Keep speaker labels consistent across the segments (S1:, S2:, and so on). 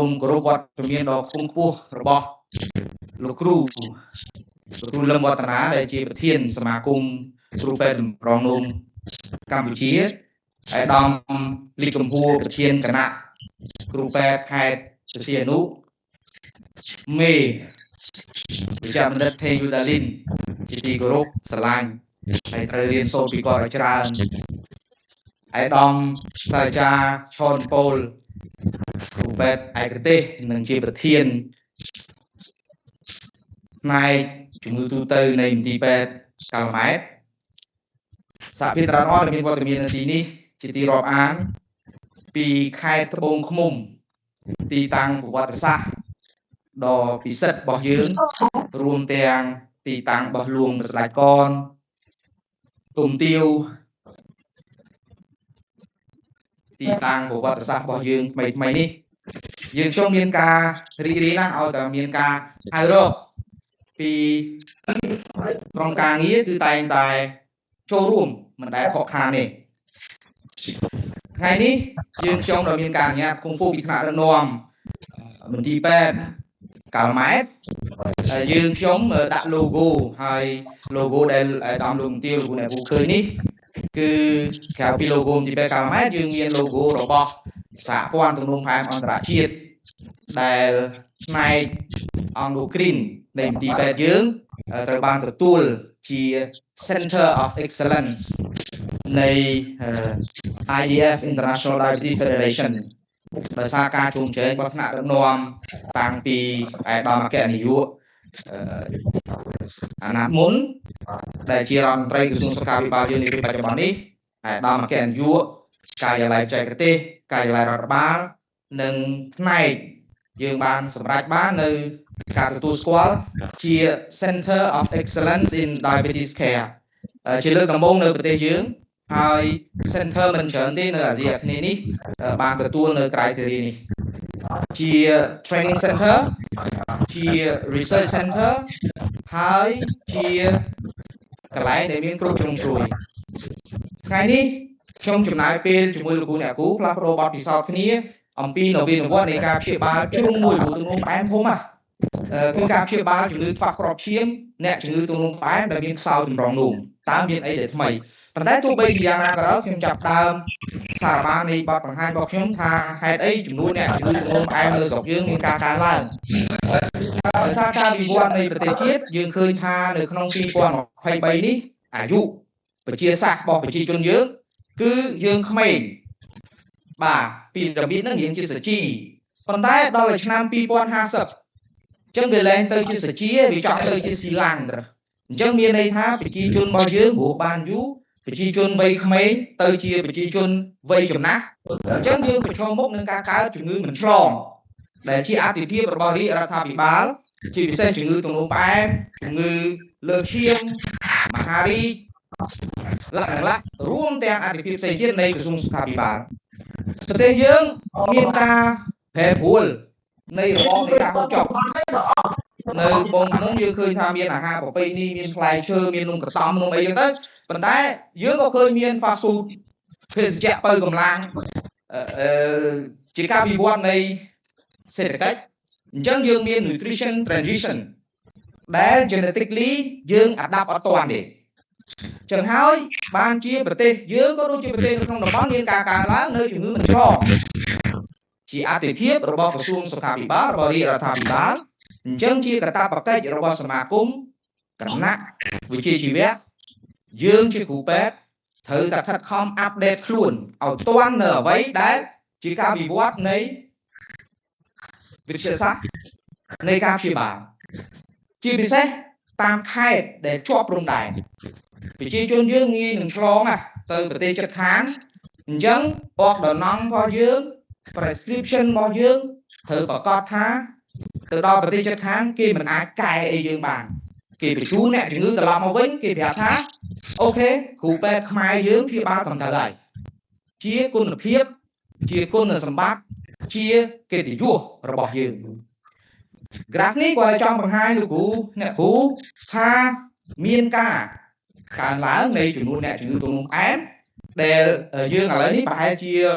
S1: มกรุบวัดเมียนดอกคุ้งปูระบอบลูกครูลำวัฒนาได้จีประเทียนสมาคมครูเป็นรองนุ่มกัมพูชีไอ้ดอมลิกมพูประเทียนคณะครูแปดไข่เสียนุเมย์จำได้เทยูดาลินจีกรุบสลายไอ้เรียนโซปีกอร์จราไอ้ดอมสายจาชอนโปลครูแปดไอ้กระเตหนึ่งจีประเทียนนายจุมือตูเตอร์ในทีแปดกาลไม้สาพิตรานอดมีวัตถุมีนาทีนี้จิตีรอบอ่านปีไข่ตะบงขมุมตีตังวัตศาสตร์ดอพิเศษบ่อยืนรวมเตียงตีตังบ่อลวงสลายก้อนตุ่มติวตีตังวัตศาสตร์บ่อยืนไม่นี่ยืนช่วงเมียนการีนะเอาแต่เมียนกาไฮโรปีกองกลางนี้คือตายโชว์ร่วมมันได้ขอคานี่ไงนี้ยืนช่วงเราเมียนกาเนี่ยคงฟูปีขนาดนวมมันทีแปดกาลไม้ยืนช่วงดักโลโก้ให้โลโก้ได้ดำลงเตี้ยโลโก้ในบุคคลนี้คือแค่ปีโลโก้ที่เป็นกาลไม้ยืนเมียนโลโก้ระบบสาพวันตรงนู้นพายอันตรายชีดได้ในอังโลกรีนในทีแปดยืนตระบานตัวตูลที่ Center of Excellence ใน IDF International Diabetes Federation ภาษาการชุมเชยวัฒนธรรมนวมต่างปีไอ้ดอมแกนิยุอนามุนได้เชียร์รันไตรกระทรวงสุขาภิบาลในปีปัจจุบันนี้ไอ้ดอมแกนิยุกายลายใจกระเตกายลายรัฐบาลหนึ่งในยืมบานสำหรับบ้านในการตัวสควอลเชียร์ Center of Excellence in Diabetes Care เชียร์เลือกลำบงในประเทศยืมให้ Center มันเฉินที่ในอาเซียนนี้บางตัวในไกลเสียนี้เชียร์ Training Center เชียร์ Research Center ให้เชียร์กลายในมีนครูชงช่วยไงนี้ช่วงจุดไหนเป็นจุดมือลูกกูเนี่ยกูพลาดโรบอทพิซซ่านี้อมปีนวินว่าในการเชื่อบาจุ่มมวยบุตรนุ่มแป้งผมคือการเชื่อบาจุ่มฝักกรอบเชี่ยมเนี่ยจุ่มตัวนุ่มแป้งแบบมีสาวจุ่มรองนุ่มตามมีไอเด็ดใหม่แต่ได้ตัวใบอย่างนั้นก็แล้วเข้มจับตามสารมาในบัตรบางให้บอกเข้มทาให้ไอจุ่มนู้นเนี่ยจุ่มตัวนุ่มแป้งเลยสอบยืงมีการล่างสร้างการวิวัฒน์ในประเทศจีนยืงเคยทาในขนมปีก่อนไฟใบนี้อายุไปเชียร์สักบอกไปเชียร์จนเยอะคือยืงเขมรบ่าปีระบิดนั่งยิงจีสจีตอนได้ดอลลาร์ชนามปีปอน50จังเวลาเตยจีสจีวิจารเตยจีสีลังเด้อจังมีในท่าปีจีจนบ่เยอะหัวบานยูปีจีจนใบเขมรเตยจีปีจีจนใบจุ่มนะจังยืงไปชมมุกหนึ่งการค้าจุ่มเงินเหมือนฉลองแต่ที่อาติเพียบบริรัฐบิบาลที่พิเศษจุ่มเงินตรงลงไปจุ่มเงินเลือกเชียงมหารีละร่วมแต่อาติเพียบเศษในกระทรวงสุขาภิบาลสเตย์ยังมีการแผ่พูลในระบบในการจบในบงน้องยังเคยทำมีอาหารแบบไปนี่มีไฟเชอร์มีนุ่งกระซอมนุ่งไปยังไงปัจจัยยังก็เคยมีฟาสต์ฟู้ดเพสเจเปิดกำลังจีการวิวัฒน์ในเศรษฐกิจยังมี nutrition transition ได้ genetically ยังอัดดับอัตวันเด็กchẳng hỏi ban chia bờ tê dưới có đôi chia bờ tê không đồng bóng liên cả lá nơi chừng ngữ mình cho chỉ áp tiếp tiếp rồi bao xuông sập thảm bị bá rồi đi là thảm bị bá chẳng chia cả ta bậc cái rồi bao sầm mà cúng cả nát vì chia chỉ biết dương chia cụ pet thử đặt thật không update luôn ở toan nở váy đấy chỉ ca bị vót nấy việc chia sát nơi ca chia bảng chia bị xét tam khai để cho rung đài vì chi chôn dương nghi đừng cho từ bờ tây chật kháng chẳng order non bao dương prescription bao dương thử bảo con thá từ đó bờ tây chật kháng kia mình ai cài ấy dương bàn kỳ bị chú nè chừng ngư từ lòng vĩnh kỳ bị thá ok cụ pe khai dương phía ba còn thở lại chia côn là phiếp chia côn là sầm bát chia kia thì vua rồi bỏ dương graph này qua trong bằng hai được cụ nè cụ tha miên caการล้างในจุดนู้นเนี่ยจุดตรงนู้นแอนแต่ยืนอะไรนี่ไปchia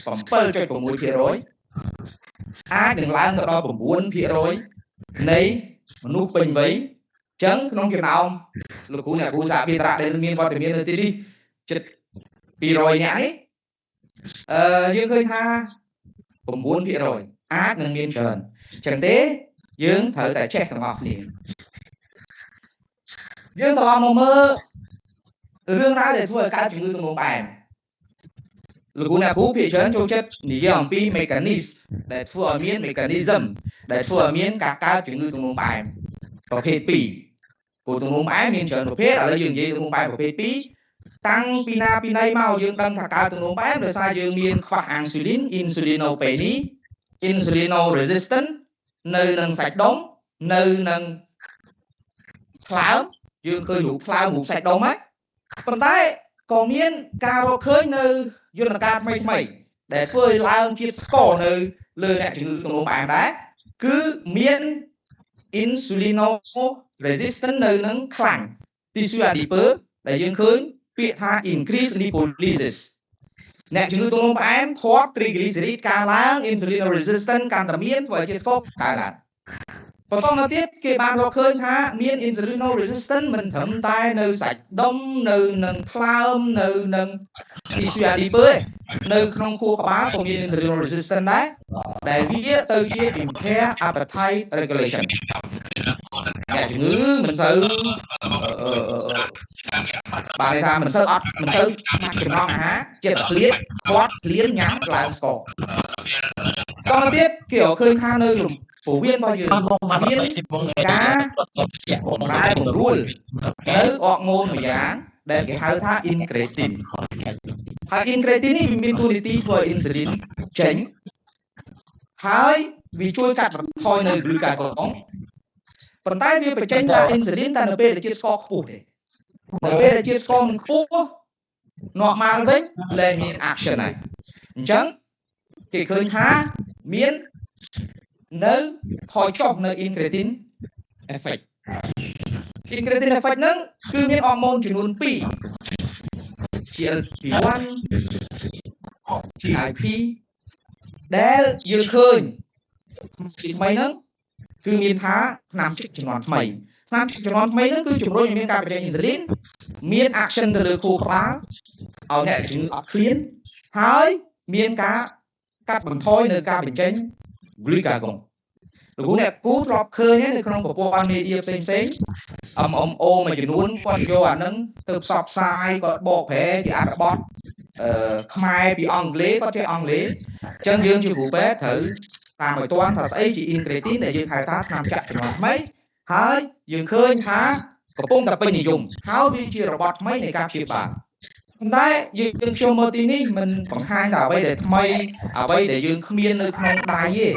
S1: phẩm 7 cho 6 kia rồi អាចនឹងឡើងទៅដល់ 9% នៃមនុស្សពេញវ័យចឹងក្នុងចំណោមលោកគ្រូអ្នកគ្រូសហភាពតាដែលមានវត្តមាននៅទីនេះជិត200នាក់នេះយើងឃើញថា 9% អាចនឹងមានច្រើនចឹងទេយើងត្រូវតែចេះទាំងអស់គ្នាយើងត្រឡប់មកមើលរឿងរ៉ាវដែលធ្វើឲ្យកើតជំងឺទឹកនោមផ្អែមលោកគ្រូអ្នកគ្រូភាគច្រើនចូលចិត្តនិយាយអំពី mechanism ដែលធ្វើឲ្យមាន mechanism ដែលធ្វើឲ្យមានការកើតជំងឺទឹកនោមផ្អែមប្រភេទ2ព្រោះទឹកនោមផ្អែមមានច្រើនប្រភេទឥឡូវយើងនិយាយទឹកនោមផ្អែមប្រភេទ2តាំងពីណាពីណីមកយើងដឹងថាកើតទឹកនោមផ្អែមដោយសារយើងមានខ្វះ insulin insulinopenia insulino resistant នៅនឹងសាច់ដុំនៅនឹងថ្លើមយើងឃើញរូបថ្លើមរូបសាច់ដុំហ្នឹងប៉ុន្តែក៏មានការរកឃើញនៅយន្តការថ្មីដែលធ្វើឲ្យឡើងជាតិស្ករនៅលើអ្នកជំងឺទឹកនោមផ្អែមដែរគឺមាន insulino resistant នៅនឹងខ្លាញ់ tissue adipose ដែលយើងឃើញពាក្យថា increase lipolysis អ្នកជំងឺទឹកនោមផ្អែមធាត់ triglyceride កើនឡើង insulin resistant កាន់តែមានធ្វើឲ្យជាតិស្ករកើនឡើងបន្តមកទៀតគេបានរកឃើញថាមាន insulin resistant មិនត្រឹមតែនៅសាច់ដុំនៅនឹងថ្លើមនៅនឹង tissue adipose នៅក្នុងខួរក្បាលក៏មាន insulin resistant ដែរដែលវាទៅជា impair appetite regulation អ្នកជំងឺមិនសូវបាទគេថាមិនសូវចំណង់អាហារចិត្តឃ្លានធាត់ឃ្លានញ៉ាំឡើងស្ករតទៅទៀតគេរកឃើញថានៅពោះវៀនរបស់យើងមានការបំរែបំរួលនៅអរម៉ូនមួយយ៉ាងដែលគេហៅថា incretin ហើយ incretin នេះវាមានតួនាទីធ្វើឲ្យ insulin ចេញហើយវាជួយកាត់បន្ថយនៅ glucagon ប៉ុន្តែវាបញ្ចេញតែ insulin តែនៅពេលដែលជាតិស្ករខ្ពស់ទេនៅពេលដែលជាតិស្ករមិនខ្ពស់normal វិញលែងមាន action ហើយអញ្ចឹងគេឃើញថាមាននៅថយចុះនៅ incretin effect incretin effect ហ្នឹងគឺមានអរម៉ូនចំនួន2 GLP-1 GIP ដែលយើងឃើញទីថ្មីហ្នឹងគឺមានថាថ្នាំជំនាន់ថ្មីថ្នាំជំនាន់ថ្មីហ្នឹងគឺជំរុញឲ្យមានការបញ្ចេញ insulin មាន action ទៅលើខួរក្បាលឲ្យអ្នកជំងឺអត់ឃ្លានហើយមានការកាត់បន្ថយនៅការបញ្ចេញ glucagon លោកគ្រូអ្នកគូធ្លាប់ឃើញនៅក្នុងប្រព័ន្ធ media ផ្សេងMMO មួយចំនួនគាត់យកអាហ្នឹងទៅផ្សព្វផ្សាយគាត់បកប្រែជាអត្ថបទខ្មែរពីអង់គ្លេសគាត់ចេះអង់គ្លេសអញ្ចឹងយើងជាគ្រូពេទ្យត្រូវតាមឲ្យទាន់ថាស្អីជា incretin ដែលយើងហៅថាថ្នាំចាក់ជំនាន់ថ្មីហើយយើងឃើញថាកំពុងតែពេញនិយមហើយវាជារបត់ថ្មីនៃការព្យាបាលប៉ុន្តែយើងខ្ញុំមើលទីនេះមិនបង្ហាញថាអ្វីដែលថ្មីអ្វីដែលយើងគ្មាននៅក្នុងដៃទេ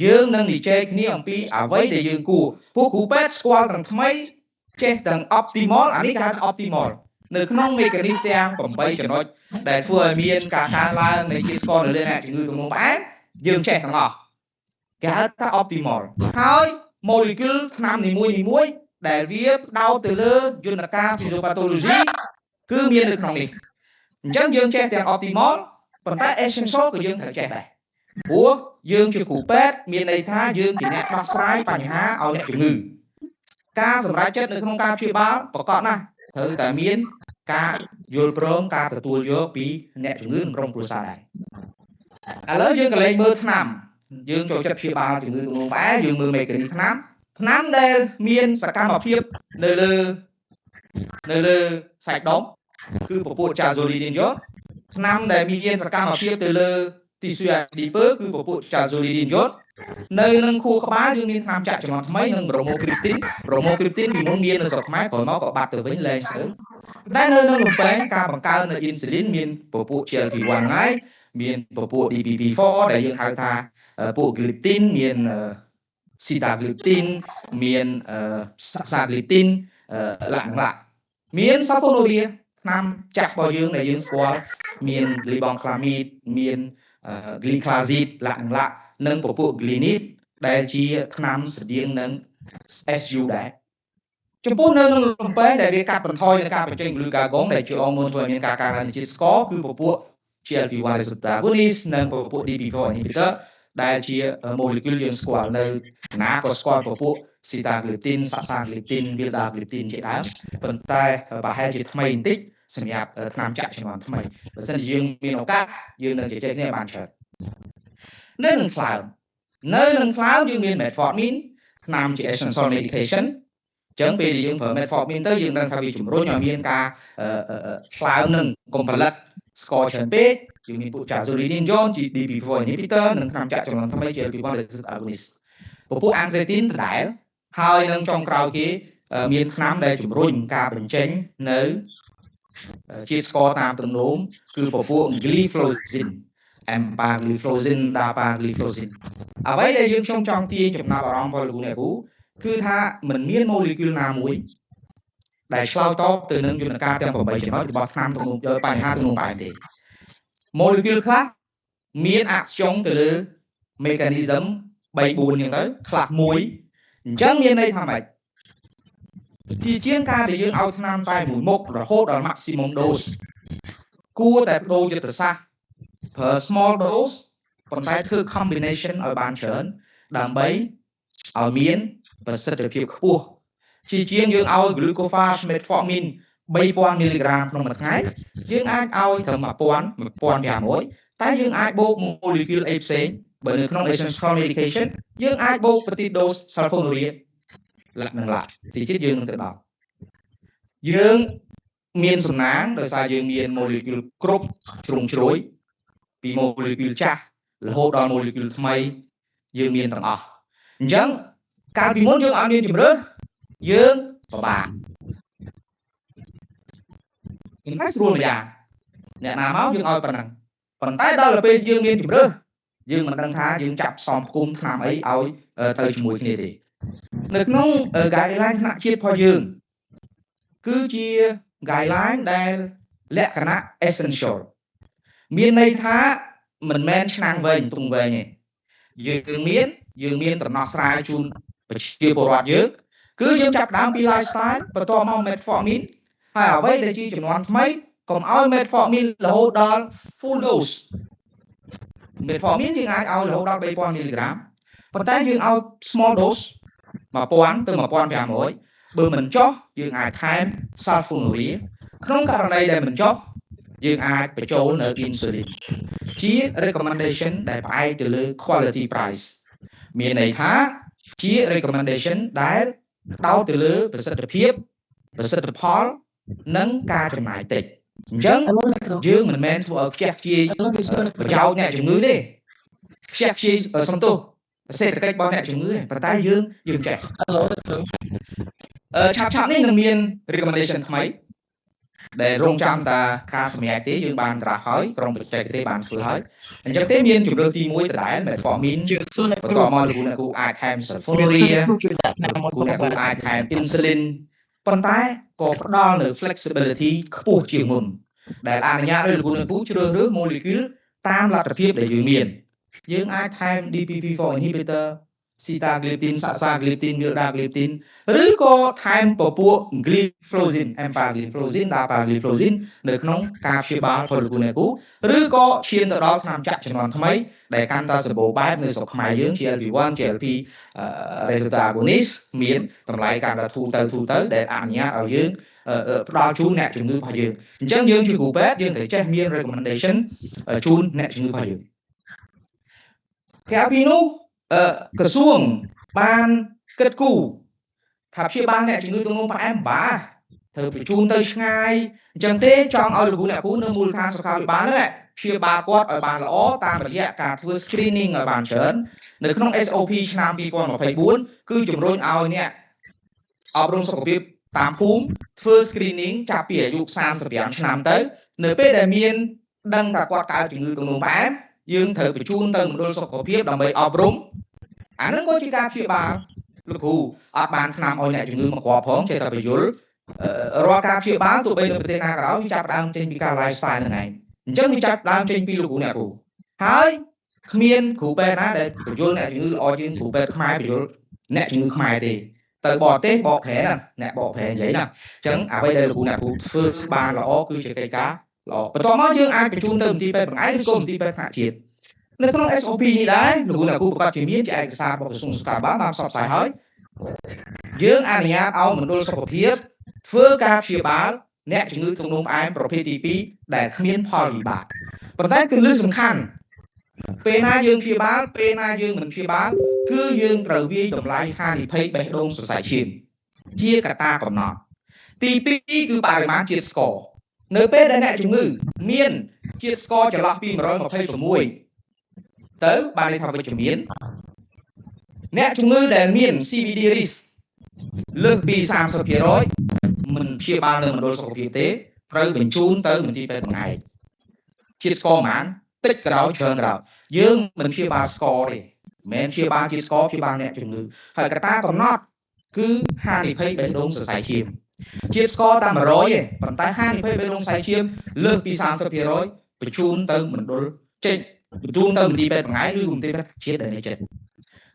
S1: យើងនឹងនិយាយគ្នាអំពីអ្វីដែលយើងគួរពួកគ្រូពេទ្យស្គាល់ទាំងថ្មីចេះទាំង optimal អានេះគេហៅថា optimal នៅក្នុង mechanism ទាំង8ចំណុចដែលធ្វើឲ្យមានការកើនឡើងនៃជាតិស្ករនៅលើអ្នកជំងឺទឹកនោមផ្អែមយើងចេះទាំងអស់គេហៅថា optimal ហើយ molecule ថ្នាំនីមួយៗដែលវាផ្ដោតទៅលើយន្តការ physiopathology គឺមាននៅក្នុងនេះអញ្ចឹងយើងចេះទាំង optimal ប៉ុន្តែ essential ក៏យើងត្រូវចេះដែរព្រោះយើងជាគ្រូពេទ្យមានន័យថាយើងជាអ្នកដោះស្រាយបញ្ហាឲ្យអ្នកជំងឺការសម្រេចចិត្តនៅក្នុងការព្យាបាលប្រកបណាស់ត្រូវតែមានការយល់ព្រមការទទួលយកពីអ្នកជំងឺនិងក្រុមគ្រួសារដែរឥឡូវយើងក៏លេងមើលថ្នាំយើងចូលចិត្តព្យាបាលជំងឺទឹកនោមផ្អែមយើងមើលមេកានីសថ្នាំដែលមានសកម្មភាពនៅលើសាច់ដុំគឺពពួក Chazolidine ថ្នាំដែលមានសកម្មភាពទៅលើ tissue adipose គឺពពួក Chazolidine នៅនឹងខួរក្បាលយើងមានថ្នាំចាក់ចំនួនថ្មីនិង bromocriptine ពីមុនមាននៅស្រុកខ្មែរក្រោយមកក៏បាត់ទៅវិញលែងស្ទើរតែនៅនឹងលំពេងការបង្កើននៅ insulin មានពពួក GLP-1 ហើយមានពពួក DPP-4 ដែលយើងហៅថាពួក gliptin មាន sitagliptin មាន sagliptin ឡាមាន sulfonylurea ថ្នាំចាស់របស់យើងដែលយើងស្គាល់មាន levonclamid មាន gliclazide ឡានិងពពួក glinid ដែលជាថ្នាំស្តៀងនឹង SU ដែរចំពោះនៅក្នុងលំពេងដែលវាកាត់បន្ថយនៃការបញ្ចេញ glucagon ដែលជាអរម៉ូនធ្វើឲ្យមានការកើនឡើងនៃជាតិស្ករគឺពពួក GLP-1 receptor agonist និងពពួក DPP-4 inhibitor ដែលជា molecule យើងស្គាល់នៅណាក៏ស្គាល់ពពួក sitagliptin saxagliptin vildagliptin ជាដើមប៉ុន្តែប្រហែលជាថ្មីបន្តិចសម្រាប់ថ្នាំចាក់ជំនាន់ថ្មីបើសិនជាយើងមានឱកាសយើងនឹងជជែកគ្នាបានច្រើននៅនឹងថ្លើមយើងមាន metformin ថ្នាំជា essential medication អញ្ចឹងពេលដែលយើងប្រើ metformin ទៅយើងដឹងថាវាជំរុញឲ្យមានការថ្លើមនឹងកុំផលិតស្ករច្រើនពេកយើងមានពួក jazolidine ជា DPP4 inhibitor និងថ្នាំចាក់ជំនាន់ថ្មី GLP-1 receptor agonist ពពួក angiotensin ដដែលហើយនឹងចុងក្រោយគេមានថ្នាំដែលជំរុញការបញ្ចេញនៅជាតិស្ករតាមទំនោរគឺពពួក gliflozin empagliflozin dapagliflozin អ្វីដែលយើងខ្ញុំចង់ទាញចំណាប់អារម្មណ៍របស់លោកអ្នកគ្រូគឺថាมันមាន molecule ណាមួយដែលឆ្លើយតបទៅនឹងយន្តការទាំង8ចំណុចរបស់ថ្នាំទំនោរបញ្ហាទំនោរបែបទេ molecule ខ្លះមានអក្សរទៅលើ mechanism 3 4ហ្នឹងទៅខ្លះមួយអញ្ចឹងមានន័យថាម៉េចជាជាងការដែលយើងឲ្យថ្នាំតែមួយមុខរហូតដល់ maximum dose គួរតែបដូរយុទ្ធសាស្ត្រប្រើ small dose ប៉ុន្តែធ្វើ combination ឲ្យបានច្រើនដើម្បីឲ្យមានប្រសិទ្ធភាពខ្ពស់ជាជាងយើងឲ្យ glucophage metformin 3000 mg ក្នុងមួយថ្ងៃយើងអាចឲ្យត្រឹម 1500 តែយើងអាចបូក molecule អីផ្សេងបើនៅក្នុង essential medication យើងអាចបូកប្រតិ dose sulfonylurea នឹងឡាទីទៀតយើងនឹងទៅដល់យើងមានសំណាងដោយសារយើងមាន molecule គ្រប់ជ្រុងជ្រោយពី molecule ចាស់រហូតដល់ molecule ថ្មីយើងមានទាំងអស់អញ្ចឹងកាលពីមុនយើងអត់មានជំរឿសយើងពិបាកតែស្រួលម្យ៉ាងអ្នកណាមកយើងឲ្យប៉ុណ្ណឹងប៉ុន្តែដល់ទៅពេលយើងមានជំរឿសយើងមិនដឹងថាយើងចាប់ផ្សំផ្គុំថ្នាំអីឲ្យទៅជាមួយគ្នាទេនៅក្នុង guideline ថ្នាក់ជាតិរបស់យើងគឺជា guideline ដែលលក្ខណៈ essential មានន័យថាមិនមែនឆ្នាំងវែងទង់វែងទេយើងមានដំណោះស្រាយជូនប្រជាពលរដ្ឋយើងគឺយើងចាប់ដើមពី lifestyle បន្ទាប់មក metformin ហើយអ្វីដែលជាចំនួនថ្មីកុំឲ្យ metformin រហូតដល់ full dose metformin យើងអាចឲ្យរហូតដល់ 3000 mg ប៉ុន្តែយើងឲ្យ small dose 1000 ទៅ 1500បើមិនចុះយើងអាចថែម sulfonylurea ក្នុងករណីដែលមិនចុះយើងអាចបញ្ចូលនៅ insulin ជា recommendation ដែលផ្អែកទៅលើ quality price មានន័យថាជា recommendation ដែលដោតទៅលើប្រសិទ្ធភាពប្រសិទ្ធផលនិងការចំណាយតិចអញ្ចឹងយើងមិនមែនធ្វើឲ្យខ្ជះខ្ជាយប្រយោជន៍អ្នកជំងឺទេខ្ជះខ្ជាយសំទោសសេដ្ឋកិច្ចរបស់អ្នកជំងឺប៉ុន្តែយើងចេះឆាប់នេះនឹងមាន recommendation ថ្មីដែលរងចាំតាការសម្រាប់ទេយើងបានត្រាស់ហើយក្រុមបច្ចេកទេសបានធ្វើហើយអញ្ចឹងទេមានជំរឿនទី1ដដែល metformin បន្ទាប់មកលោកអ្នកគ្រូអាចថែម sulfonylurea លោកអ្នកគ្រូអាចថែម insulin ប៉ុន្តែក៏ផ្ដល់នៅ flexibility ខ្ពស់ជាងមុនដែលអនុញ្ញាតឲ្យលោកអ្នកគ្រូជ្រើសរើស molecule តាមលទ្ធភាពដែលយើងមានយើងអាចថែម DPP4 inhibitor sitagliptin saxagliptin vildagliptin ឬក៏ថែមពពួក gliflozin empagliflozin dapagliflozin នៅក្នុងការព្យាបាលផលលោកអ្នកគ្រូឬក៏ឈានទៅដល់ថ្នាំចាក់ជំនាន់ថ្មីដែលកាន់តែសម្បូរបែបនៅស្រុកខ្មែរយើង GLP-1 GLP receptor agonist មានតម្លៃកាន់តែធូរទៅដែលអនុញ្ញាតឲ្យយើងផ្ដល់ជូនអ្នកជំងឺរបស់យើងអញ្ចឹងយើងជាគ្រូពេទ្យយើងត្រូវចេះមាន recommendation ជូនអ្នកជំងឺរបស់យើងក្រៅពីនោះក្រសួងបានគិតគូរថាព្យាបាលអ្នកជំងឺទំនោរផ្អែមបាត្រូវបញ្ជូនទៅឆ្ងាយអញ្ចឹងទេចង់ឲ្យលោកអ្នកគ្រូនៅមូលដ្ឋានសុខាភិបាលហ្នឹងព្យាបាលគាត់ឲ្យបានល្អតាមរយៈការធ្វើ screening ឲ្យបានច្រើននៅក្នុង SOP ឆ្នាំ2024គឺជំរុញឲ្យអ្នកអប់រំសុខភាពតាមភូមិធ្វើ screening ចាប់ពីអាយុ35ឆ្នាំទៅនៅពេលដែលមានដឹងថាគាត់កើតជំងឺទំនោរផ្អែមយើងត្រូវបញ្ជូនទៅមណ្ឌលសុខភាពដើម្បីអប់រំអានឹងក៏ជាការព្យាបាលលោកគ្រូអត់បានថ្នាំឲ្យអ្នកជំងឺមកគ្រាប់ផងចេះតែបញ្យល់រាល់ការព្យាបាលទោះបីនៅប្រទេសណាក៏ដោយវាចាប់ដើមចេញពីការ lifestyle ហ្នឹងឯងអញ្ចឹងវាចាប់ដើមចេញពីលោកគ្រូអ្នកគ្រូហើយគ្មានគ្រូពេទ្យណាដែលបញ្យល់អ្នកជំងឺល្អជាងគ្រូពេទ្យខ្មែរបញ្យល់អ្នកជំងឺខ្មែរទេទៅបរទេសបកប្រែណាអ្នកបកប្រែនិយាយណាអញ្ចឹងអ្វីដែលលោកគ្រូអ្នកគ្រូធ្វើបានល្អគឺជាកិច្ចការល្អបន្ទាប់មកយើងអាចបញ្ជូនទៅមន្ទីរពេទ្យបង្អែកឬក៏មន្ទីរពេទ្យថ្នាក់ជាតិ នៅក្នុង SOP នេះដែរលោកអ្នកគ្រូប្រកាសជាមានជាឯកសាររបស់ក្រសួងសុខាភិបាលបានផ្សព្វផ្សាយហើយយើងអនុញ្ញាតឲ្យមណ្ឌលសុខភាពធ្វើការព្យាបាលអ្នកជំងឺទឹកនោមផ្អែមប្រភេទទី2ដែលគ្មានផលវិបាកប៉ុន្តែគឺលើសំខាន់ពេលណាយើងព្យាបាលពេលណាយើងមិនព្យាបាលគឺយើងត្រូវវាយតម្លៃហានិភ័យបេះដូងសរសៃឈាមជាកត្តាកំណត់ទី2គឺបរិមាណជាតិស្ករនៅពេលដែលអ្នកជំងឺមានជាតិស្ករចន្លោះពី126ទៅបានន័យថាវិជ្ជមានអ្នកជំងឺដែលមាន CVD risk លើសពី 30% មិនព្យាបាលនៅមណ្ឌលសុខភាពទេត្រូវបញ្ជូនទៅមន្ទីរពេទ្យបង្អែកជាតិស្ករប៉ុន្មានតិចក្រោយច្រើនក្រោយយើងមិនព្យាបាលស្ករទេមិនមែនព្យាបាលជាតិស្ករព្យាបាលអ្នកជំងឺហើយកត្តាកំណត់គឺហានិភ័យបេះដូងសរសៃឈាមជាតិស្ករតែ100ទេប៉ុន្តែហានិភ័យបេះដូងសរសៃឈាមលើសពី 30% បញ្ជូនទៅមណ្ឌលចេញបញ្ជូនទៅមន្ទីរពេទ្យបង្អែកឬមន្ទីរពេទ្យជាតិដែលនៅជិត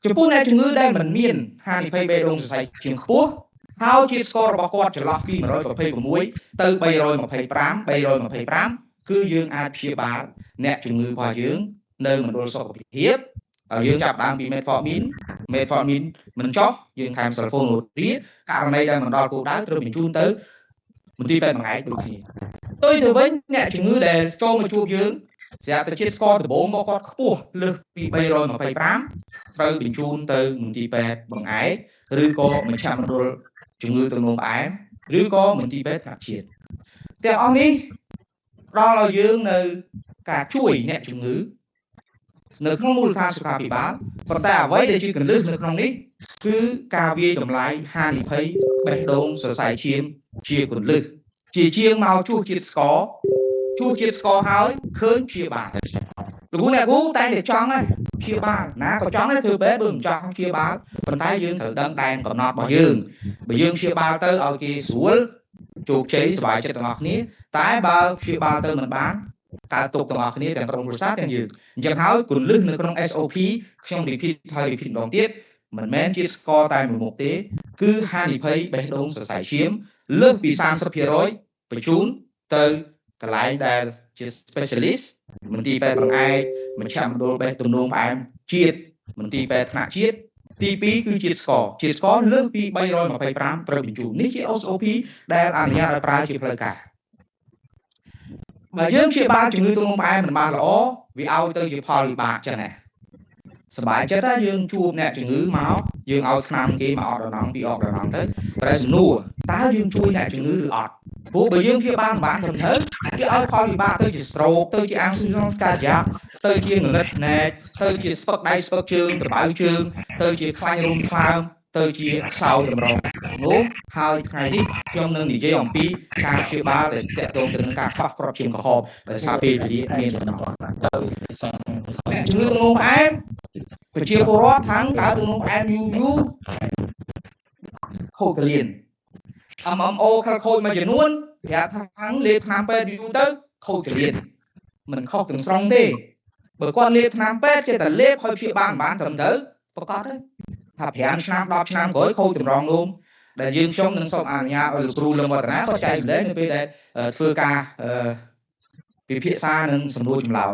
S1: ចំពោះអ្នកជំងឺដែលមិនមានហានិភ័យបេះដូងសរសៃឈាមខ្ពស់ហើយជាតិស្កររបស់គាត់ចន្លោះពី126ទៅ325គឺយើងអាចព្យាបាលអ្នកជំងឺរបស់យើងនៅមណ្ឌលសុខភាពយើងចាប់ដើមពី metformin មិនចុះយើងថែម sulfonylurea ករណីដែលមិនដល់គោលដៅត្រូវបញ្ជូនទៅមន្ទីរពេទ្យបង្អែកដូចគ្នាទៅវិញអ្នកជំងឺដែលចូលមកជួបយើងស្រាប់តែជាតិស្ករដំបូងរបស់គាត់ខ្ពស់លើសពី325ត្រូវបញ្ជូនទៅមន្ទីរពេទ្យបង្អែកឬក៏មជ្ឈមណ្ឌលជំងឺទឹកនោមផ្អែមឬក៏មន្ទីរពេទ្យថ្នាក់ជាតិទាំងអស់នេះផ្ដល់ឲ្យយើងនៅការជួយអ្នកជំងឺនៅក្នុងមូលដ្ឋានសុខាភិបាលប៉ុន្តែអ្វីដែលជាកន្លឹះនៅក្នុងនេះគឺការវាយតម្លៃហានិភ័យបេះដូងសរសៃឈាមជាកន្លឹះជាជាងមកជួសជាតិស្ករហើយឃើញព្យាបាលលោកអ្នកគ្រូតែតែចង់ហើយព្យាបាលណាក៏ចង់ដែរធ្វើបែបបើមិនចង់ព្យាបាលប៉ុន្តែយើងត្រូវដឹងដែនកំណត់របស់យើងបើយើងព្យាបាលទៅឲ្យគេស្រួលជោគជ័យសុបាយចិត្តទាំងអស់គ្នាតែបើព្យាបាលទៅមិនបានកើតទុកទាំងអស់គ្នាទាំងក្រុមគ្រួសារទាំងយើងអញ្ចឹងហើយគន្លឹះនៅក្នុង SOP ខ្ញុំ repeat ម្ដងទៀតមិនមែនជាស្ករតែមួយមុខទេគឺហានិភ័យបេះដូងសរសៃឈាមលើសពី 30% បញ្ជូនទៅកន្លែងដែលជា specialist មន្ទីរពេទ្យបង្អែកមជ្ឈមណ្ឌលបេះទំនោមផ្អែមជាតិមន្ទីរពេទ្យថ្នាក់ជាតិទី2គឺជាតិស្ករលើសពី325ត្រូវបញ្ជូននេះជា SOP ដែលអនុញ្ញាតឲ្យប្រើជាផ្លូវការបើយើងព្យាបាលជំងឺទឹកនោមផ្អែមមិនបានល្អវាឲ្យទៅជាផលវិបាកចឹងណាសប្បាយចិត្តហើយយើងជួបអ្នកជំងឺមកយើងឲ្យថ្នាំគេមកអត់ដងពីអត់ដងទៅប្រែសំណួរតើយើងជួយអ្នកជំងឺឬអត់ព្រោះបើយើងព្យាបាលមិនបានត្រឹមត្រូវវាឲ្យផលវិបាកទៅជាស្រោគទៅជាអាំងស៊ូឡុងស្កាយ៉ាទៅជាងងឹតភ្នែកទៅជាស្ពឹកដៃស្ពឹកជើងត្បាវជើងទៅជាខ្លាញ់រុំខ្លើមទៅជាខ្សោយតម្រងនោះហើយថ្ងៃនេះខ្ញុំនឹងនិយាយអំពីការព្យាបាលដែលទាក់ទងទៅនឹងការខ្វះគ្រាប់ឈាមក្រហមដោយសារពេលវេលាមានចំណុចអ្នកជំងឺទឹកនោមផ្អែមប្រជាពលរដ្ឋខាងកើតទឹកនោមផ្អែមយូរខូចកលៀនMMO ខលខូចមួយចំនួនប្រាប់ថាលេបថ្នាំពេទ្យយូរទៅខូចកលៀនមិនខុសទាំងស្រុងទេបើគាត់លេបថ្នាំពេទ្យចេះតែលេបឲ្យព្យាបាលមិនបានត្រឹមត្រូវប្រកាសទេថា5ឆ្នាំ10ឆ្នាំក្រោយខូចតម្រងនោមដែលយើងខ្ញុំនឹងសូមអនុញ្ញាតឲ្យលោកគ្រូលឹមវឌ្ឍនាគាត់ចែករំលែកនៅពេលដែលធ្វើការពិភាក្សានឹងសំណួរចម្លើយ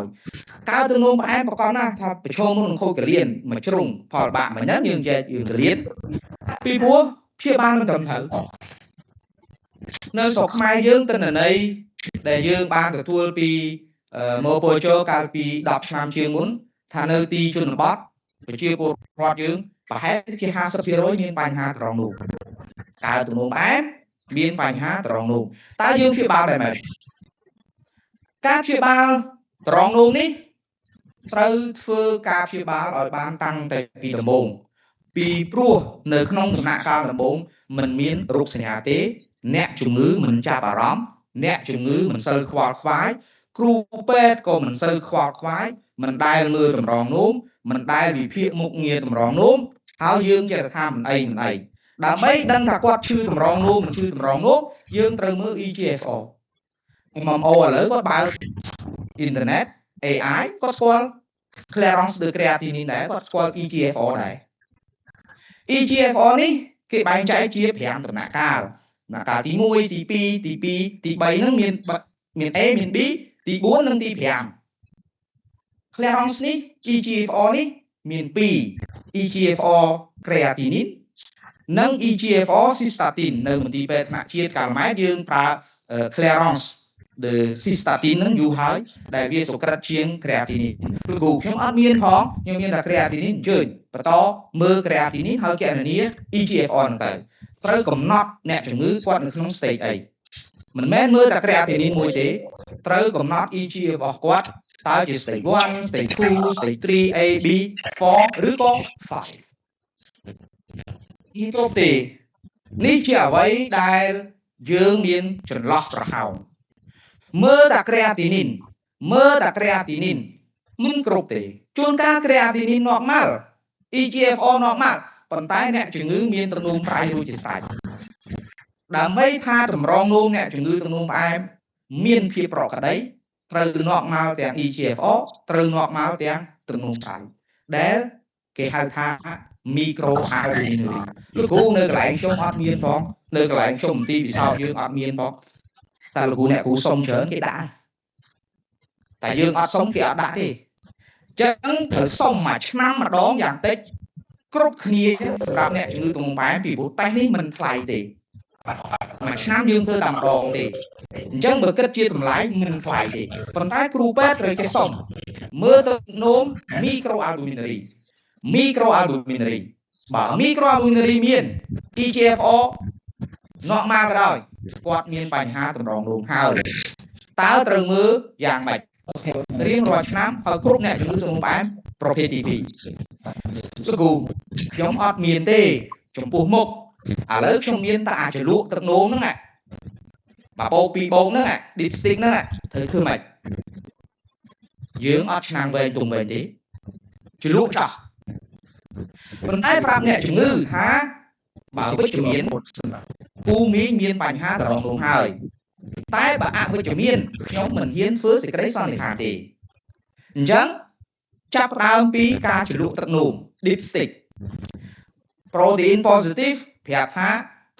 S1: កើតទឹកនោមផ្អែមប្រកបណាស់ថាប្រឈមមុខនឹងខូចកលៀនមួយជ្រុងផលបាក់មិញហ្នឹងយើងចែកយើងកលៀនពីព្រោះព្យាបាលមិនត្រឹមត្រូវនៅស្រុកខ្មែរយើងទិន្នន័យដែលយើងបានទទួលពីមកពលជកាលពី10ឆ្នាំជាងមុនថានៅទីជនបទប្រជាពលរដ្ឋយើងប្រហែលជា 50% មានបញ្ហាត្រង់នោះកើតទឹកនោមផ្អែមមានបញ្ហាត្រង់នោះតើយើងព្យាបាលបែបម៉េចការព្យាបាលត្រង់នោះនេះត្រូវធ្វើការព្យាបាលឲ្យបានតាំងតែពីដំបូងពីព្រោះនៅក្នុងដំណាក់កាលដំបូងមិនមានរោគសញ្ញាទេអ្នកជំងឺមិនចាប់អារម្មណ៍អ្នកជំងឺមិនសូវខ្វល់ខ្វាយគ្រូពេទ្យក៏មិនសូវខ្វល់ខ្វាយមិនដែលមើលតម្រងនោមមិនដែលវិភាគមុខងារតម្រងនោមហើយយើងចេះតែថាមិនអីដើម្បីដឹងថាគាត់ឈឺតម្រងនោមមិនឈឺតម្រងនោមយើងត្រូវមើល EGFR MMO ឥឡូវគាត់បើកអ៊ីនធឺណិត AI គាត់ស្គាល់ clearance de creatinine ដែរគាត់ស្គាល់ EGFR ដែរ EGFR នេះគេបែងចែកជា5ដំណាក់កាលដំណាក់កាលទី1ទី2ទី2ទី3ហ្នឹងមាន A មាន B ទី4និងទី5ឃ clearance នេះ EGFR នេះមាន2 EGFR creatinine និង EGFR cystatin នៅមន្ទីរពេទ្យថ្នាក់ជាតិកាលម៉ែយើងប្រើ clearance the cystatin នឹងយូរហើយដែលវាសុក្រិតជាង creatinine លោកគ្រូខ្ញុំអត់មានផងខ្ញុំមានតែ creatinine អញ្ជើញបន្តមើល creatinine ហើយកណនា EGFR ហ្នឹងទៅត្រូវកំណត់អ្នកជំងឺគាត់នៅក្នុង stage អីមិនមែនមើលតែ creatinine មួយទេត្រូវកំណត់ EGFR របស់គាត់តើជា stage 1 stage 2 stage 3 A B 4ឬក៏5នេះគ្រប់ទេនេះជាអ្វីដែលយើងមានចន្លោះប្រហោងមើលតែ creatinine មិនគ្រប់ទេជួនកាល creatinine normal EGFR normal ប៉ុន្តែអ្នកជំងឺមានទំនោរប្រៃរួចជាស្រេចដើម្បីថាតម្រងនោមអ្នកជំងឺទំនោរផ្អែមមានភាពប្រក្រតីត្រូវ normal ទាំង EGFR ត្រូវ normal ទាំងទំនោរប្រៃដែលគេហៅថា microalbuminuria លោកគ្រូនៅកន្លែងខ្ញុំអត់មានផងនៅកន្លែងខ្ញុំមន្ទីរពិសោធន៍យើងអត់មានផងតែលោកគ្រូអ្នកគ្រូសុំច្រើនគេដាក់តែយើងអត់សុំគេអត់ដាក់ទេអញ្ចឹងត្រូវសុំមួយឆ្នាំម្ដងយ៉ាងតិចគ្រប់គ្នាសម្រាប់អ្នកជំងឺទំនោរផ្អែមពីព្រោះតេស្តនេះមិនថ្លៃទេមួយឆ្នាំយើងធ្វើតែម្ដងទេអញ្ចឹងបើគិតជាតម្លៃមិនថ្លៃទេប៉ុន្តែគ្រូពេទ្យត្រូវចេះសុំមើលទៅនោម microalbuminuria បើ microalbuminuria មាន EGFR normal ក៏ដោយគាត់មានបញ្ហាតម្រងនោមហើយតើត្រូវមើលយ៉ាងម៉េចរៀងរាល់ឆ្នាំឲ្យគ្រប់អ្នកជំងឺទំនោរផ្អែមប្រភេទទី2សគូខ្ញុំអត់មានទេចំពោះមុខឥឡូវខ្ញុំមានតែអាចលក់ទឹកនោមហ្នឹងបាបោ2បោកហ្នឹង dipstick ហ្នឹងត្រូវធ្វើម៉េចយើងអត់ឆ្នាំវែងទុំវែងទេជលក់ចោះប៉ុន្តែប្រាប់អ្នកជំងឺថាបើវិជ្ជមានពូមីងមានបញ្ហាតម្រងនោមហើយតែបើអវិជ្ជមានខ្ញុំមិនហ៊ានធ្វើសេចក្តីសន្និដ្ឋានទេអញ្ចឹងចាប់ផ្ដើមពីការជលក់ទឹកនោម dipstick protein positive ប្រាប់ថា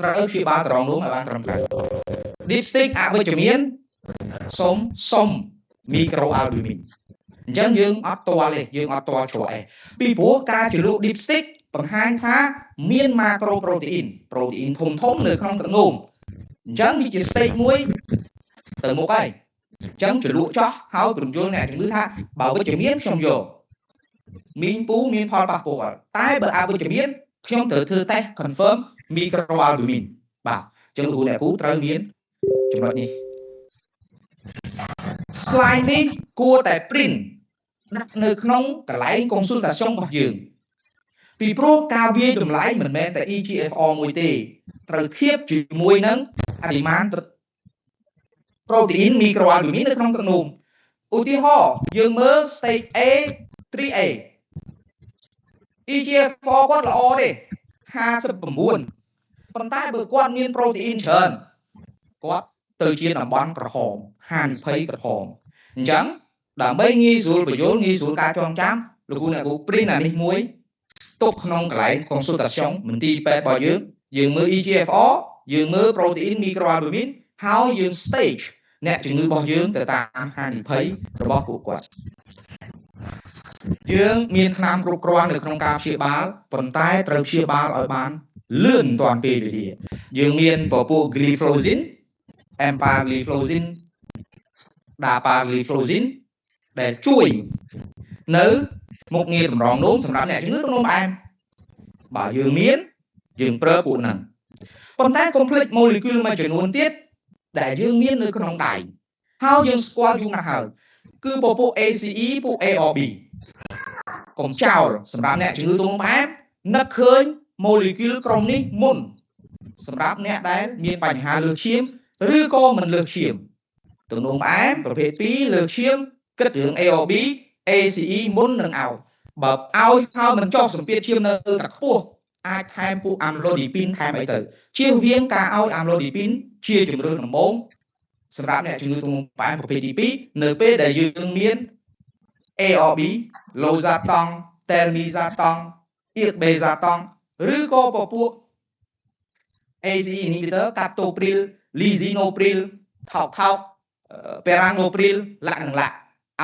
S1: ត្រូវព្យាបាលតម្រងនោមឲ្យបានត្រឹមត្រូវ dipstick អវិជ្ជមានសុំ microalbumin អញ្ចឹងយើងអត់ទាល់ទេយើងអត់ទាល់ជ្រក់ទេពីព្រោះការជលក់ dipstick បង្ហាញថាមាន macro protein ធំនៅក្នុងទឹកនោមអញ្ចឹងវាជា stage 1ទៅមុខហើយអញ្ចឹងជលក់ចោះហើយពន្យល់អ្នកជំងឺថាបើវិជ្ជមានខ្ញុំយកមីងពូមានផលប៉ះពាល់តែបើអវិជ្ជមានខ្ញុំត្រូវធ្វើតេស្ត confirm microalbumin បាទអញ្ចឹងលោកគ្រូអ្នកគ្រូត្រូវមានចំណុចនេះ slide នេះគួរតែ print ដាក់នៅក្នុងកន្លែង consultation របស់យើងពីព្រោះការវាយតម្លៃមិនមែនតែ EGFR មួយទេត្រូវធៀបជាមួយនឹង demand protein microalbumin នៅក្នុងទឹកនោមឧទាហរណ៍យើងមើល stage A 3A EGFR គាត់ល្អទេ59ប៉ុន្តែបើគាត់មាន protein ច្រើនគាត់ទៅជាតំបន់ក្រហមហានិភ័យក្រហមអញ្ចឹងដើម្បីងាយស្រួលបញ្យល់ងាយស្រួលការចងចាំលោកគ្រូអ្នកគ្រូ print អានេះមួយទុកក្នុងកន្លែង consultation មន្ទីរពេទ្យរបស់យើងមើល EGFR យើងមើល protein microalbumin ហើយយើង stage អ្នកជំងឺរបស់យើងទៅតាមហានិភ័យរបស់ពួកគាត់យើងមានថ្នាំគ្រប់គ្រាន់នៅក្នុងការព្យាបាលប៉ុន្តែត្រូវព្យាបាលឲ្យបានលឿនទាន់ពេលវេលាយើងមានពពួក gliflozin empagliflozin dapagliflozin ដែលជួយនៅមុខងារតម្រងនោមសម្រាប់អ្នកជំងឺទំនោរផ្អែមបើយើងមានយើងប្រើពួកហ្នឹងប៉ុន្តែកុំភ្លេច molecule មួយចំនួនទៀតដែលយើងមាននៅក្នុងដៃហើយយើងស្គាល់យូរណាស់ហើយគឺពពួក ACE ពួក ARB កុំចោលសម្រាប់អ្នកជំងឺទំនោរផ្អែមនឹកឃើញ molecule ក្រុមនេះមុនសម្រាប់អ្នកដែលមានបញ្ហាលើសឈាមឬក៏មិនលើសឈាមទំនោរផ្អែមប្រភេទ2លើសឈាមគិតរឿង ARB ACE មុននឹងឲ្យបើឲ្យហើយមិនចុះសម្ពាធឈាមនៅតែខ្ពស់អាចថែមពួក amlodipine ថែមអីទៅជៀសវាងការឲ្យ amlodipine ជាជំរឿនដំបូងសម្រាប់អ្នកជំងឺទំនោរផ្អែមប្រភេទទី2នៅពេលដែលយើងមាន ARB losartan telmisartan irbesartan ឬក៏ពពួក ACE inhibitor captopril lisinopril ថោក perangopril លក្ខណៈ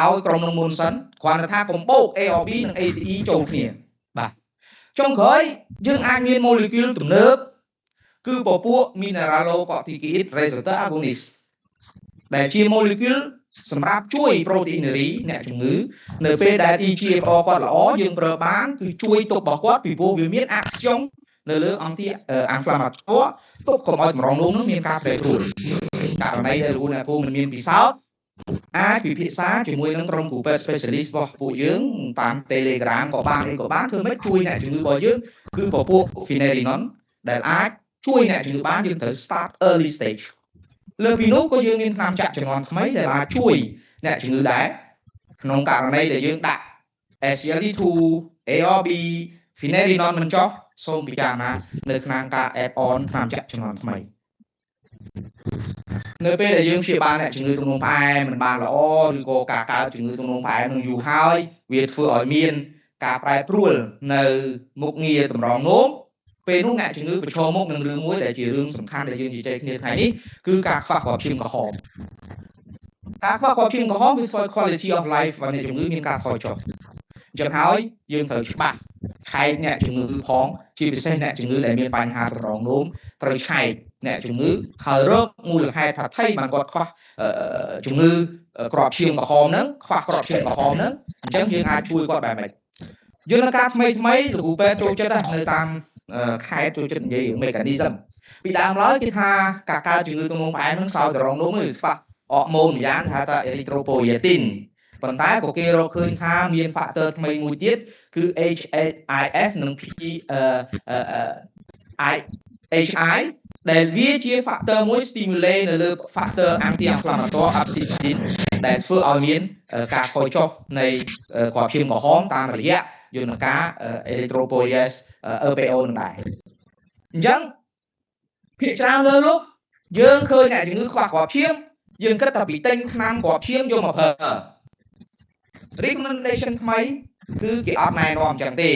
S1: ឲ្យក្រុមនឹងមុនសិនគ្រាន់តែថាកំបោក ARB និង ACE ចូលគ្នាបាទចុងក្រោយយើងអាចមាន molecule ទំនើបគឺពពួក mineralocorticoid receptor agonist ដែលជា molecule សម្រាប់ជួយ proteinuria អ្នកជំងឺនៅពេលដែល EGFR គាត់ល្អយើងប្រើបានគឺជួយទប់របស់គាត់ពីព្រោះវាមាន action នៅលើ anti inflammatory ទប់កុំឲ្យតម្រងនោមនឹងមានការប្រែប្រួលករណីដែលលោកអ្នកគ្រូមិនមានពិសោធន៍អាចពិភាក្សាជាមួយនឹងក្រុមគ្រូពេទ្យ specialist របស់ពួកយើងតាម Telegram ក៏បានអីក៏បានធ្វើម៉េចជួយអ្នកជំងឺរបស់យើងគឺពពួក finerenone ដែលអាចជួយអ្នកជំងឺបានយើងត្រូវ start early stage លើពីនោះក៏យើងមានថ្នាំចាក់ជំងឺថ្មីដែលអាចជួយអ្នកជំងឺដែរក្នុងករណីដែលយើងដាក់ SGLT2 ARB finerenone មិនចុះសូមពិចារណានៅក្នុងការ add on ថ្នាំចាក់ជំងឺថ្មីនៅពេលដែលយើងព្យាបាលអ្នកជំងឺទំនោរផ្អែមមិនបានល្អឬក៏ការកើតជំងឺទំនោរផ្អែមនឹងយូរហើយវាធ្វើឲ្យមានការប្រែប្រួលនៅមុខងារតម្រងនោមពេលនោះអ្នកជំងឺប្រឈមមុខនឹងរឿងមួយដែលជារឿងសំខាន់ដែលយើងជជែកគ្នាថ្ងៃនេះគឺការខ្វះគ្រាប់ឈាមក្រហមការខ្វះគ្រាប់ឈាមក្រហមវាធ្វើឲ្យ quality of life របស់អ្នកជំងឺមានការថយចុះអញ្ចឹងហើយយើងត្រូវច្បាស់ឆែកអ្នកជំងឺផងជាពិសេសអ្នកជំងឺដែលមានបញ្ហាតម្រងនោមត្រូវឆែកអ្នកជំងឺហើយរកមូលហេតុថាថៃបានគាត់ខ្វះជំងឺគ្រាប់ឈាមក្រហមហ្នឹងខ្វះគ្រាប់ឈាមក្រហមហ្នឹងអញ្ចឹងយើងអាចជួយគាត់បែបម៉េចយន្តការថ្មីលោកគ្រូពេទ្យចូលចិត្តនៅតាមខេត្តចូលចិត្តនិយាយរឿង mechanism ពីដើមឡើយគេថាការកើតជំងឺទំនោរផ្អែមហ្នឹងសោយតម្រងនោមវាខ្វះអរម៉ូនម្យ៉ាងហៅថា erythropoietin ប៉ុន្តែក៏គេរកឃើញថាមាន factor ថ្មីមួយទៀតគឺ HIF និង HI ដែលវាជា factor មួយ stimulate នៅលើ factor anti inflammatory abscindin ដែលធ្វើឲ្យមានការថយចុះនៃគ្រាប់ឈាមក្រហមតាមរយៈយន្តការ erythropoiesis EPO នឹងដែរអញ្ចឹងភាគច្រើនលើលោកយើងឃើញអ្នកជំងឺខ្វះគ្រាប់ឈាមយើងគិតតែពីទិញថ្នាំគ្រាប់ឈាមយកមកប្រើ recommendation ថ្មីគឺគេអត់ណែនាំអញ្ចឹងទេ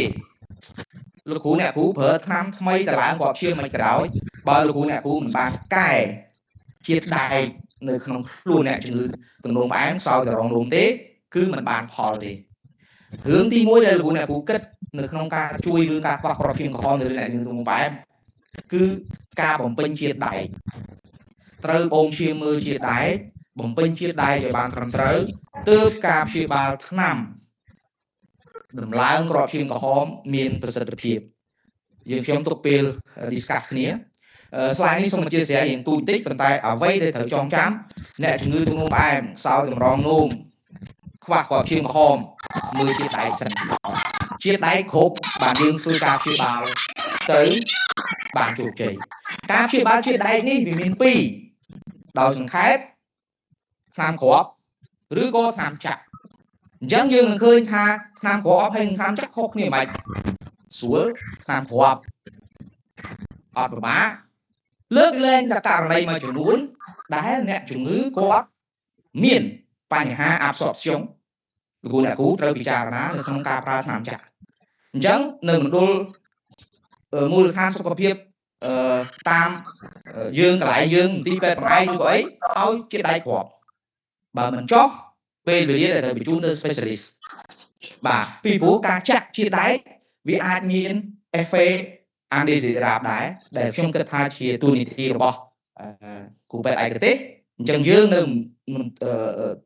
S1: លោកគ្រូអ្នកគ្រូប្រើថ្នាំថ្មីតឡើងគ្រាប់ឈាមមិនក្រោយបើលោកគ្រូអ្នកគ្រូមិនបានកែជាតិដែកនៅក្នុងខ្លួនអ្នកជំងឺទំនោរផ្អែមខ្សោយតម្រងនោមទេគឺមិនបានផលទេរឿងទី1ដែលលោកគ្រូអ្នកគ្រូគិតនៅក្នុងការជួយរឿងការខ្វះគ្រាប់ឈាមក្រហមនៅលើអ្នកជំងឺទំនោរផ្អែមគឺការបំពេញជាតិដែកត្រូវបងឈាមមើលជាតិដែកបំពេញជាតិដែកឲ្យបានត្រឹមត្រូវទើបការព្យាបាលថ្នាំដំឡើងគ្រាប់ឈាមក្រហមមានប្រសិទ្ធភាពយើងខ្ញុំទុកពេល discuss គ្នា slide នេះសូមអធិស្ឋានយ៉ាងទូចតិចប៉ុន្តែអ្វីដែលត្រូវចងចាំអ្នកជំងឺទំនោរផ្អែមខ្សោយតម្រងនោមខ្វះគ្រាប់ឈាមក្រហមមើលជាតិដែកសិនជាតិដែកគ្រប់បានយើងធ្វើការព្យាបាលទៅបានជោគជ័យការព្យាបាលជាតិដែកនេះវាមាន2ដោយសង្ខេបថ្នាំគ្រាប់ឬក៏ថ្នាំចាក់អញ្ចឹងយើងនឹងឃើញថាថ្នាំគ្រាប់ហើយថ្នាំចាក់ខុសគ្នាមិនស្រួលថ្នាំគ្រាប់អត់ពិបាកលើកលែងតែករណីមួយចំនួនដែលអ្នកជំងឺគាត់មានបញ្ហា absorption លោកអ្នកគ្រូត្រូវពិចារណានៅក្នុងការប្រើថ្នាំចាក់អញ្ចឹងនៅមណ្ឌលមូលដ្ឋានសុខភាពតាមយើងកន្លែងយើងមន្ទីរពេទ្យបង្អែកឬក៏អីឲ្យជាតិដែកគ្រាប់បើមិនចុះពេលវេលាដែលត្រូវបញ្ជូនទៅ specialist បាទពីព្រោះការចាក់ជាតិដែកវាអាចមាន effect undesirable ដែរដែលខ្ញុំគិតថាជាទូនីតិរបស់គ្រូពេទ្យឯកទេសអញ្ចឹងយើងនៅ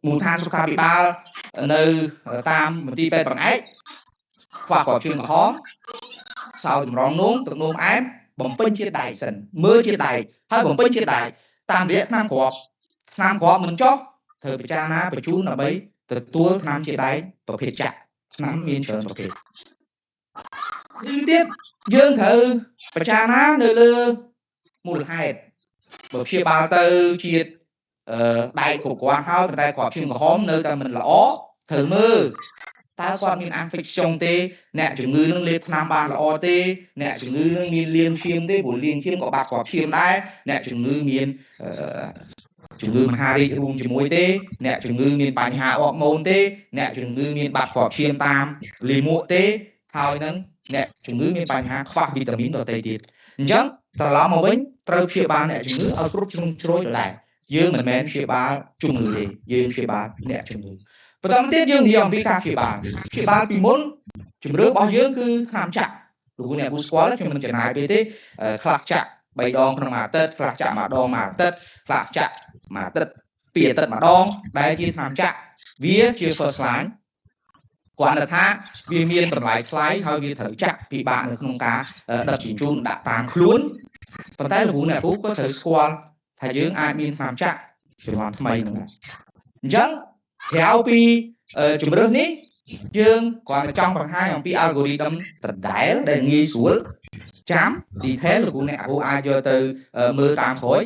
S1: មូលដ្ឋានសុខាភិបាលនៅតាមមន្ទីរពេទ្យបង្អែកខ្វះគ្រាប់ឈាមក្រហមខ្សោយតម្រងនោមទឹកនោមផ្អែមបំពេញជាតិដែកសិនមើលជាតិដែកហើយបំពេញជាតិដែកតាមរយៈថ្នាំគ្រាប់មិនចុះត្រូវពិចារណាបញ្ជូនដើម្បីទទួលថ្នាំជាតិដែកប្រភេទចាក់ថ្នាំមានច្រើនប្រភេទទៀតយើងត្រូវពិចារណានៅលើមូលហេតុបើព្យាបាលទៅជាតិដែកគ្រប់គ្រាន់ហើយតែគ្រាប់ឈាមក្រហមនៅតែមិនល្អត្រូវមើលតើគាត់មាន infection ទេអ្នកជំងឺនឹងលេបថ្នាំបានល្អទេអ្នកជំងឺនឹងមានលាងឈាមទេព្រោះលាងឈាមក៏បាត់គ្រាប់ឈាមដែរអ្នកជំងឺមានជំងឺមហារីករួមជាមួយទេអ្នកជំងឺមានបញ្ហាអរម៉ូនទេអ្នកជំងឺមានបាត់គ្រាប់ឈាមតាមលាមកទេហើយនឹងអ្នកជំងឺមានបញ្ហាខ្វះវីតាមីនដទៃទៀតអញ្ចឹងត្រឡប់មកវិញត្រូវព្យាបាលអ្នកជំងឺឲ្យគ្រប់ជ្រុងជ្រោយដែរយើងមិនមែនព្យាបាលជំងឺទេយើងព្យាបាលអ្នកជំងឺ បន្តទៀតយើងនិយាយអំពីការព្យាបាលពីមុនជំរឿរបស់យើងគឺថ្នាំចាក់លោកអ្នកគូស្គាល់ខ្ញុំមិនចំណាយពេលទេខ្លះចាក់3ដងក្នុងមួយអាទិត្យខ្លះចាក់1ដងមួយអាទិត្យខ្លះចាក់មួយអាទិត្យ2អាទិត្យម្ដងដែលជាថ្នាំចាក់វាជា first line គាត់ថាវាមានតម្លៃថ្លៃហើយវាត្រូវចាក់ពិបាកនៅក្នុងការដឹកជញ្ជូនដាក់តាមខ្លួនប៉ុន្តែលោកអ្នកគ្រូក៏ត្រូវស្គាល់ថាយើងអាចមានថ្នាំចាក់ជំនាន់ថ្មីហ្នឹងដែរអញ្ចឹងក្រៅពីជំរឿននេះយើងគាត់ចង់បង្ហាញអំពី algorithm ដដែលដែលងាយស្រួលចាំ detail លោកអ្នកគ្រូអាចយកទៅមើលតាមក្រោយ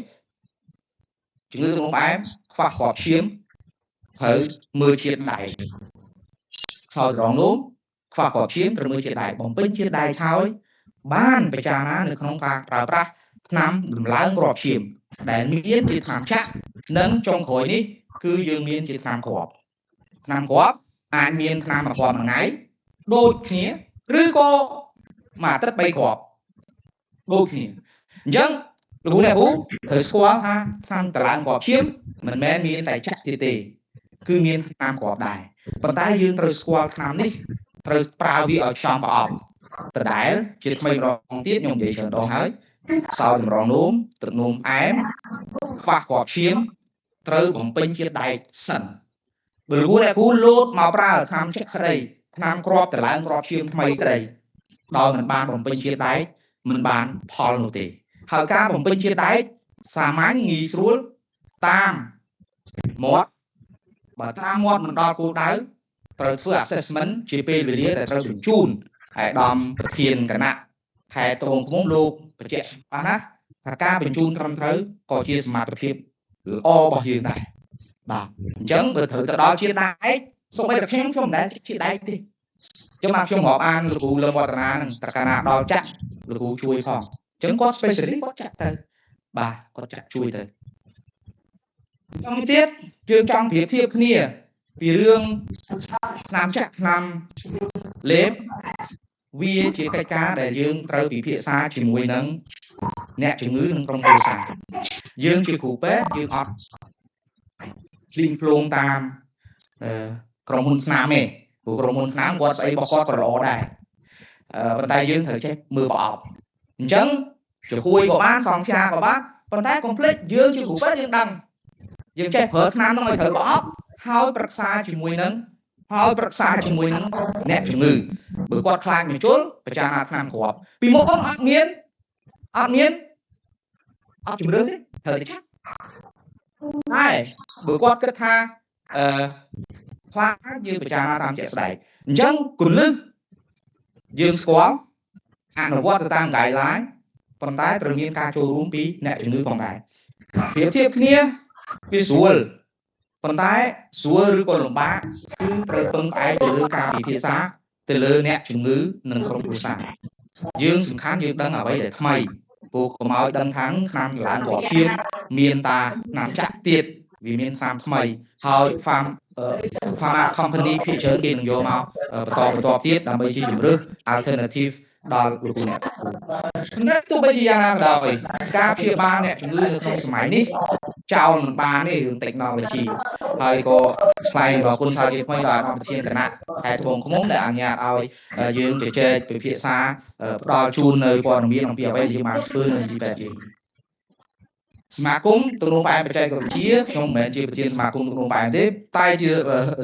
S1: ជំងឺទឹកនោមផ្អែមខ្វះគ្រាប់ឈាមត្រូវមើលជាតិដែកខ្សោយត្រង់នោមខ្វះគ្រាប់ឈាមត្រូវមើលជាតិដែកបំពេញជាតិដែកហើយបានពិចារណានៅក្នុងការប្រើប្រាស់ថ្នាំដំឡើងគ្រាប់ឈាមដែលមានជាថ្នាំចាក់និងចុងក្រោយនេះគឺយើងមានជាថ្នាំគ្រាប់អាចមានថ្នាំមួយគ្រាប់មួយថ្ងៃដូចគ្នាឬក៏មួយអាទិត្យ3គ្រាប់ដូចគ្នាអញ្ចឹងលោកអ្នកគ្រូត្រូវស្គាល់ថាថ្នាំតម្លើងគ្រាប់ឈាមមិនមែនមានតែចាក់ទេគឺមានថ្នាំគ្រាប់ដែរប៉ុន្តែយើងត្រូវស្គាល់ថ្នាំនេះត្រូវប្រើវាឲ្យចំប្រអប់ដដែលជាថ្មីម្ដងទៀតខ្ញុំនិយាយច្រើនដងហើយសោតម្រងនោមទឹកនោមផ្អែមខ្វះគ្រាប់ឈាមត្រូវបំពេញជាតិដែកសិនបើលោកអ្នកគ្រូលោតមកប្រើថ្នាំចាក់ក្តីថ្នាំគ្រាប់តម្លើងគ្រាប់ឈាមថ្មីក្តីដល់មិនបានបំពេញជាតិដែកមិនបានផលនោះទេហើយការបំពេញជាតិដែកសាមញ្ញងាយស្រួលតាមមាត់បើតាមមាត់មិនដល់គោលដៅត្រូវធ្វើ assessment ជាពេលវេលាដែលត្រូវបញ្ជូនហើយដំប្រធានគណៈខេត្តត្រង់ឃុំលោកបញ្ជាក់ច្បាស់ណាថាការបញ្ជូនត្រឹមត្រូវក៏ជាសមត្ថភាពល្អរបស់យើងដែរបាទអញ្ចឹងបើត្រូវទៅដល់ជាតិដែកសូម្បីតែខ្ញុំមិនដែលជាតិដែកទេខ្ញុំរាប់អានលោកគ្រូលឹមវឌ្ឍនានឹងតកាណាដល់ចាក់លោកគ្រូជួយផងអញ្ចឹងគាត់ specialist គាត់ចាក់ទៅបាទគាត់ចាក់ជួយទៅចំទៀតយើងចង់ប្រៀបធៀបគ្នាពីរឿងថ្នាំចាក់ថ្នាំលេបវាជាកិច្ចការដែលយើងត្រូវពិភាក្សាជាមួយនឹងអ្នកជំងឺនិងក្រុមគ្រួសារយើងជាគ្រូពេទ្យយើងអត់លីងភ្លងតាមក្រុមហ៊ុនថ្នាំទេព្រោះក្រុមហ៊ុនថ្នាំគាត់ស្អីរបស់គាត់ក៏ល្អដែរប៉ុន្តែយើងត្រូវចេះមើលប្រអប់អញ្ចឹងជួយក៏បានសងខ្យាក៏បានប៉ុន្តែកុំភ្លេចយើងជាគ្រូពេទ្យយើងដឹងយើងចេះប្រើថ្នាំនោះឲ្យត្រូវប្រអប់ហើយប្រឹក្សាជាមួយនឹងអ្នកជំងឺបើគាត់ខ្លាចមជុលប្រចាំអាថ្នាំគ្រាប់ពីមុខអត់មានជំរឿនទេត្រូវតែចាក់តែបើគាត់គិតថាខ្លាចយើងប្រចាំតាមជាក់ស្ដែងអញ្ចឹងគន្លឹះយើងស្គាល់អនុវត្តទៅតាម guideline ប៉ុន្តែត្រូវមានការចូលរួមពីអ្នកជំងឺផងដែរប្រៀបធៀបគ្នាវាស្រួលប៉ុន្តែស្រួលឬក៏លំបាកគឺត្រូវពឹងផ្អែកទៅលើការពិភាក្សាទៅលើអ្នកជំងឺនិងក្រុមគ្រួសារយើងសំខាន់យើងដឹងអ្វីដែលថ្មីព្រោះកុំឲ្យដឹងថាថ្នាំឡើងគ្រាប់ឈាមមានតាថ្នាំចាក់ទៀតវាមានថ្នាំថ្មីហើយ pharma company ភាគច្រើនគេនឹងយកមកបន្តទៀតដើម្បីជាជំរើស alternative ដល់លោកអ្នកប៉ុន្តែទោះបីជាយ៉ាងណាក៏ដោយការព្យាបាលអ្នកជំងឺនៅក្នុងសម័យនេះចោលមិនបានទេរឿង technology ហើយក៏ឆ្លៃរបស់គុណសាជាថ្មីដល់អាប្រធានគណៈខេត្តធំឃុំដែលអនុញ្ញាតឲ្យយើងជជែកពិភាក្សាផ្ដល់ជូននៅព័ត៌មានអំពីអ្វីដែលយើងបានធ្វើនៅទីពេទ្យយើងសមាគមទំនោរផ្អែមបច្ចេកវិទ្យាខ្ញុំមិនមែនជាប្រធានសមាគមទំនោរផ្អែមទេតែជា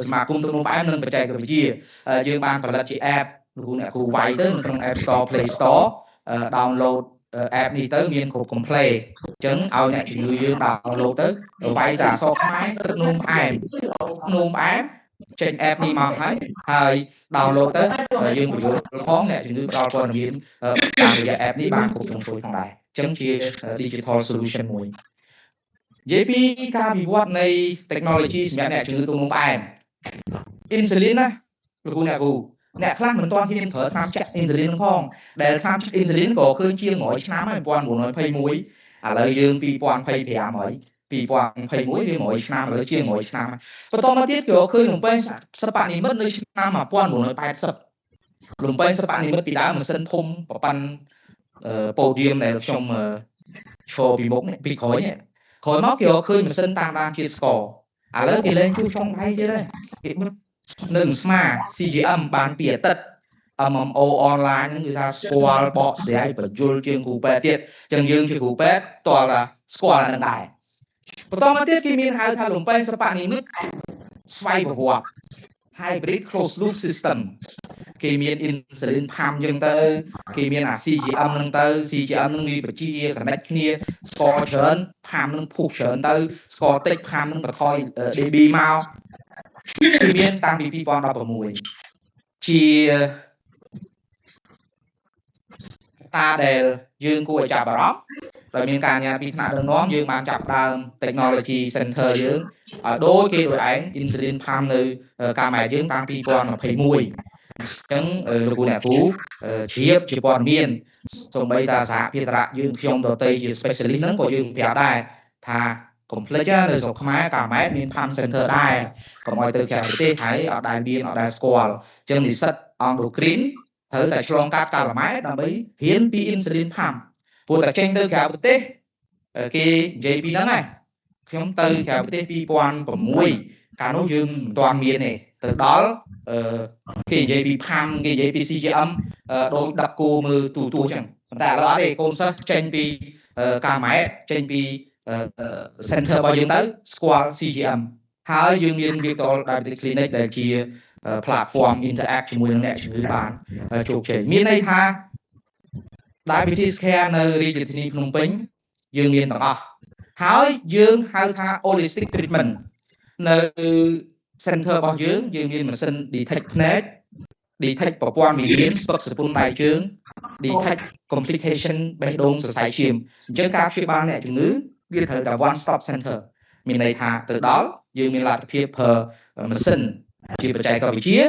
S1: សមាគមទំនោរផ្អែមនិងបច្ចេកវិទ្យាយើងបានផលិតជា app អ្នកគ្រូវាយទៅនៅក្នុង App Store Play Store download app នេះទៅមានគ្រប់ complete អញ្ចឹងឲ្យអ្នកជំងឺយើង download ទៅវាយតែអក្សរខ្មែរទឹកនោមផ្អែមចេញ app នេះមកហើយ download ទៅយើងបញ្ចូលផងអ្នកជំងឺផ្ដល់ព័ត៌មានតាមរយៈ app នេះបានគ្រប់ជ្រុងជ្រោយផងដែរអញ្ចឹងជា digital solution មួយនិយាយពីការវិវត្តនៃ technology សម្រាប់អ្នកជំងឺទឹកនោមផ្អែម insulin ណាលោកអ្នកគ្រូអ្នកខ្លះមិនទាន់ហ៊ានប្រើថ្នាំចាក់អ៊ីនស៊ូលីនផងដែលថ្នាំចាក់អ៊ីនស៊ូលីនក៏ឃើញជាង100ឆ្នាំហើយ1921ឥឡូវយើង2025ហើយ2021វា100ឆ្នាំឥឡូវជាង100ឆ្នាំបន្តមកទៀតក៏ឃើញលំពេងសិប្បនិមិត្តនៅឆ្នាំ1980លំពេងសិប្បនិមិត្តពីដើមម៉ាស៊ីនធំប្រព័ន្ធប៉ូឌៀមដែលខ្ញុំឈរពីមុខនេះពីក្រោយនេះក្រោយមកគេឃើញម៉ាស៊ីនតាមដានជាតិស្ករឥឡូវគេលែងជួយចុងដៃទៀតហើយគេ នឹងស្មា CGM បានពីអាទិត្យ MMO online ហ្នឹងគឺថាស្គាល់បកស្រាយបញ្យលជាងគ្រូពេទ្យទៀតអញ្ចឹងយើងជាគ្រូពេទ្យតើស្គាល់អានឹងដែរបន្តមកទៀតគេមានហៅថាលំពេងសបនិមិត្តស្វ័យប្រវត្តិ hybrid closed loop system គេមាន insulin pump អញ្ចឹងទៅគេមានអា CGM ហ្នឹងទៅ CGM ហ្នឹងវាបញ្ជា connect គ្នាស្ករច្រើន pump ហ្នឹងពុះច្រើនទៅស្ករតិច pump ហ្នឹងបន្ថយ DB មកគឺមានតាំងពី2016ជាតាដែលយើងគួរឲ្យចាប់អារម្មណ៍ដោយមានការញ៉ាំពីថ្នាក់ដឹកនាំយើងបានចាប់ដើម technology center យើងឲ្យដូចគេដូចឯង insulin pump នៅកាមេយើងតាំងពី2021អញ្ចឹងលោកគ្រូអ្នកគ្រូជ្រាបជាព័ត៌មានសូម្បីតាសហភាពរៈយើងខ្ញុំដទៃជា specialist ហ្នឹងក៏យើងប្រាប់ដែរថា complex នៅស្រុកខ្មែរកាមេមាន pump center ដែរកុំឲ្យទៅក្រៅប្រទេសហើយអត់ដែលមានអត់ដែលស្គាល់អញ្ចឹងនិស្សិត endocrine ត្រូវតែឆ្លងកាត់កាលម៉ែដើម្បីរៀនពី insulin pump ព្រោះតែចេញទៅក្រៅប្រទេសគេនិយាយពីហ្នឹងហើយខ្ញុំទៅក្រៅប្រទេស2006កាលនោះយើងមិនទាន់មានទេទៅដល់គេនិយាយពី pump គេនិយាយពី CGM ដូចដឹកគោមើលទូអញ្ចឹងប៉ុន្តែឥឡូវអត់ទេកូនសិស្សចេញពីកាម៉ែចេញពី center របស់យើងទៅស្គាល់ CGM ហើយយើងមាន Virtual Diabetes Clinic ដែលជា platform interact ជាមួយនឹងអ្នកជំងឺបានជោគជ័យមានន័យថា diabetes care នៅរាជធានីភ្នំពេញយើងមានទាំងអស់ហើយយើងហៅថា holistic treatment នៅ center របស់យើងមានម៉ាស៊ីន detect ភ្នែក detect ប្រព័ន្ធវិញ្ញាណស្ពឹកសពុនដៃជើង detect complication បេះដូងសរសៃឈាមអញ្ចឹងការព្យាបាលអ្នកជំងឺវាត្រូវតែ one stop center មានន័យថាទៅដល់យើងមានលទ្ធភាពម៉ាស៊ីនជាបច្ចេកវិទ្យា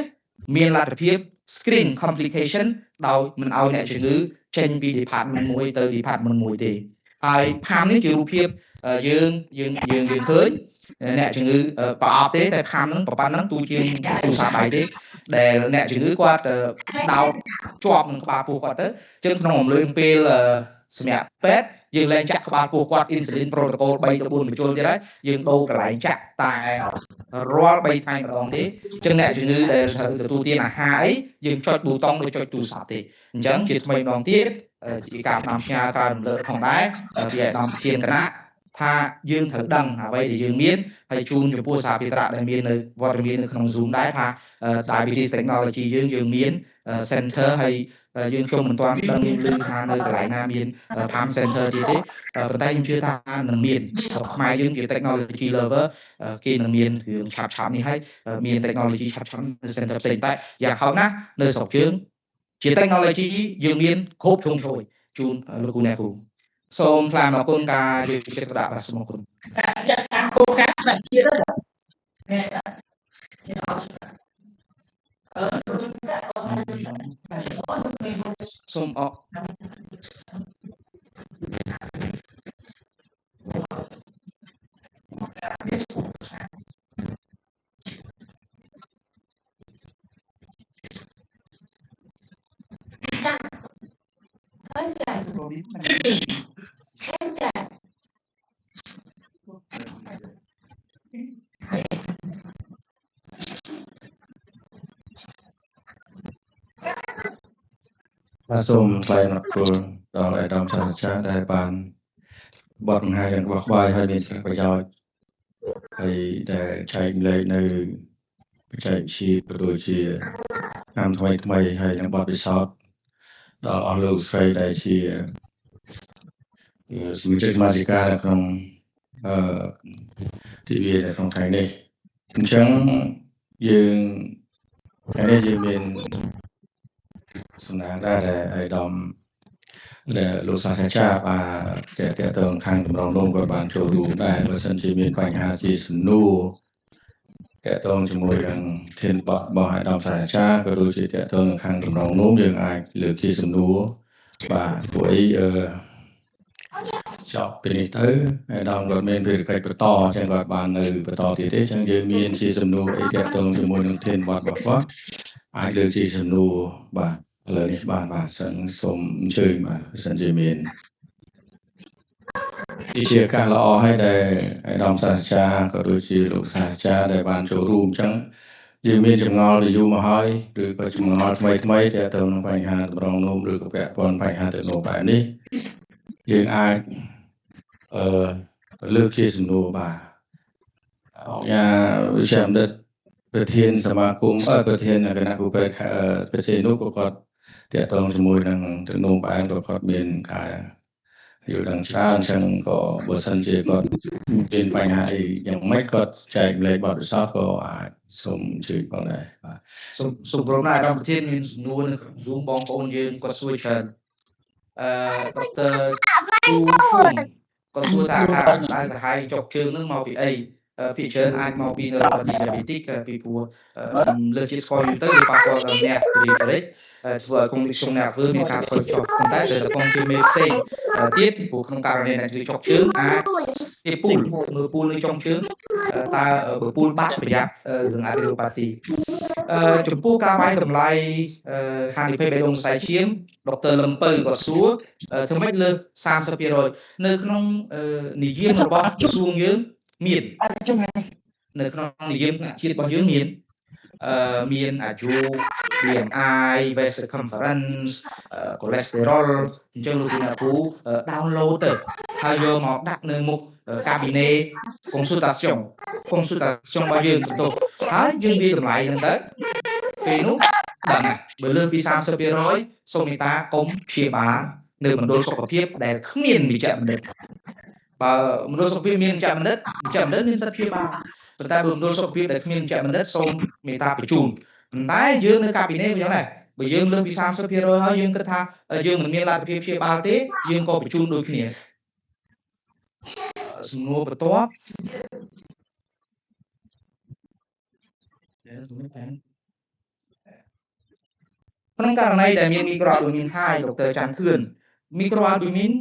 S1: មានលទ្ធភាព screen complication ដោយមិនឲ្យអ្នកជំងឺចេញពី department មួយទៅ department មួយទេហើយ pump នេះជារូបភាពយើងឃើញអ្នកជំងឺប្រអប់ទេតែ pump ហ្នឹងប្រព័ន្ធហ្នឹងទូជាងទូរស័ព្ទដៃទេដែលអ្នកជំងឺគាត់ដោតជាប់នឹងក្បាលពោះគាត់ទៅអញ្ចឹងក្នុងអំឡុងពេលសម្រាប់ពេទ្យយើងលែងចាក់ក្បាលពោះគាត់ insulin protocol 3 ទៅ 4 បញ្ជុលទៀតហើយយើងដូរកន្លែងចាក់តែរាល់3ថ្ងៃម្ដងទេអញ្ចឹងអ្នកជំងឺដែលត្រូវទទួលទានអាហារអីយើងចុចប៊ូតុងដូចចុចទូរស័ព្ទទេអញ្ចឹងជាថ្មីម្ដងទៀតជាការផ្ដាំផ្ញើក្រៅរំលើកផងដែរពីអាដាមជាគណៈថាយើងត្រូវដឹងអ្វីដែលយើងមានហើយជូនចំពោះសាភិត្រៈដែលមាននៅវត្តមាននៅក្នុង Zoom ដែរថា diabetes technology យើងមាន center ហើយយើងខ្ញុំមិនទាន់ដឹងឮថានៅកន្លែងណាមាន pump center ទៀតទេប៉ុន្តែខ្ញុំជឿថានឹងមានស្រុកខ្មែរយើងជា technology lover គេនឹងមានរឿងឆាប់នេះហើយមាន technology ឆាប់នៅ center ផ្សេងតែយ៉ាងហោចណាស់នៅស្រុកយើងជា technology យើងមានគ្រប់ជ្រុងជ្រោយជូនលោកគ្រូអ្នកគ្រូសូមថ្លែងអរគុណការយកចិត្តទុកដាក់បាទសូមអរគុណចាត់តាមគោលការណ៍ដាក់ជាតិសូមអរ
S2: សូមថ្លែងអរគុណដល់អាដាមសាស្ត្រាចារ្យដែលបានបទបង្ហាញរបស់ក្បាយឲ្យមានសារៈប្រយោជន៍ហើយដែលចែកម្លែកនៅបច្ចេកវិទ្យាក៏ដូចជាតាមថ្មីហើយនឹងបទពិសោធន៍ដល់អស់លោកស្រីដែលជាសមាជិកសមាជិកានៅក្នុងទីវានៅក្នុងថ្ងៃនេះអញ្ចឹងយើងថ្ងៃនេះយើងមានសំណាងដែរដែលអាយដាមដែលលោកសាស្ត្រាចារ្យបានតេតងខាងតម្រងនោមគាត់បានចូលរួមដែរបើសិនជាមានបញ្ហាជាសំណួរតេតងជាមួយនឹងធានបទរបស់អាយដាមសាស្ត្រាចារ្យក៏ដូចជាតេតងខាងតម្រងនោមយើងអាចលើកជាសំណួរបាទព្រោះអីចប់ពីនេះទៅអាយដាមគាត់មានភារកិច្ចបន្តអញ្ចឹងគាត់បាននៅបន្តទៀតទេអញ្ចឹងយើងមានជាសំណួរអីតេតងជាមួយនឹងធានបទរបស់គាត់អាចលើកជាសំណួរបាទឥឡូវនេះបាទសូមអញ្ជើញបាទសិនជាមានជាការល្អហើយដែលអាយដាមសាស្ត្រាចារ្យក៏ដូចជាលោកសាស្ត្រាចារ្យដែលបានចូលរួមអញ្ចឹង យើងមានចម្ងល់ដែលយូរមកហើយឬក៏ចម្ងល់ថ្មីៗទាក់ទងនឹងបញ្ហាតម្រងនោមឬក៏ពាក់ព័ន្ធបញ្ហាទឹកនោមបែបនេះយើងអាចលើកជាសំណួរបាទវិជ្ជាបណ្ឌិតប្រធានសមាគមប្រធានគណៈគ្រូពេទ្យពិសេសនោះក៏គាត់ទាក់ទងជាមួយនឹងទឹកនោមបែបក៏គាត់មានការយល់ដឹងច្រើនអញ្ចឹងក៏បើសិនជាគាត់មានបញ្ហាអីយ៉ាងម៉េចគាត់ចែកម្លែកបទពិសោធន៍ក៏អាចសូមអញ្ជើញផងដែរបាទ
S1: សូមគោរពណាស់អាដាមប្រធានមានសំណួរនៅក្នុង Zoom បងប្អូនយើងគាត់សួរច្រើនដុកទ័រទូហ្វុងគាត់សួរថាការដែលកាហាយចុកជើងនឹងមកពីអីភាគច្រើនអាចមកពីនរ៉ូប៉ាទីដាប៊ីតិកពីព្រោះលើកជាតិស្ករយូរទៅវាប៉ះពាល់ដល់អ្នករីហ្វ្រេចធ្វើឲ្យកុំវិសុងអ្នកធ្វើមានការថយចុះប៉ុន្តែតែកុំជាមេផ្សេងទៀតព្រោះក្នុងករណីអ្នកចុកជើងអាចទីពូលមើលពូលនៅចុងជើងតើបើពូលបាត់ប្រយ័ត្នរឿងអារីប៉ាទីចំពោះការវាយតម្លៃហានិភ័យបេះដូងសរសៃឈាមដុកទ័រលឹមពៅគាត់សួរធ្វើម៉េចលើស 30% នៅក្នុងនិយមរបស់ក្រសួងយើងមាននៅក្នុងនិយមថ្នាក់ជាតិរបស់យើងមានអាយុ BMI waist circumference cholesterol អញ្ចឹងលោកអ្នកគ្រូ download ទៅហើយយកមកដាក់នៅមុខ cabinet consultation របស់យើងបន្ទប់ហើយយើងវាតម្លៃហ្នឹងទៅពេលនោះដឹងបើលើសពី 30% សូមមេត្តាកុំព្យាបាលនៅមណ្ឌលសុខភាពដែលគ្មានវិជ្ជបណ្ឌិតបើមណ្ឌលសុខភាពមានវិជ្ជបណ្ឌិតមានសិទ្ធិព្យាបាលប៉ុន្តែបើមណ្ឌលសុខភាពដែលគ្មានវិជ្ជបណ្ឌិតសូមមេត្តាបញ្ជូនប៉ុន្តែយើងនៅកាប៊ីណេយ៉ាងដែរបើយើងលើសពី 30% ហើយយើងគិតថាយើងមិនមានលទ្ធភាពព្យាបាលទេយើងក៏បញ្ជូនដូចគ្នាសំណួរបន្ទាប់ក្នុងករណីដែលមានមីក្រូអាល់ប៊ូមីនហើយដុកទ័រច័ន្ទខឿនមីក្រូអាល់ប៊ូមីន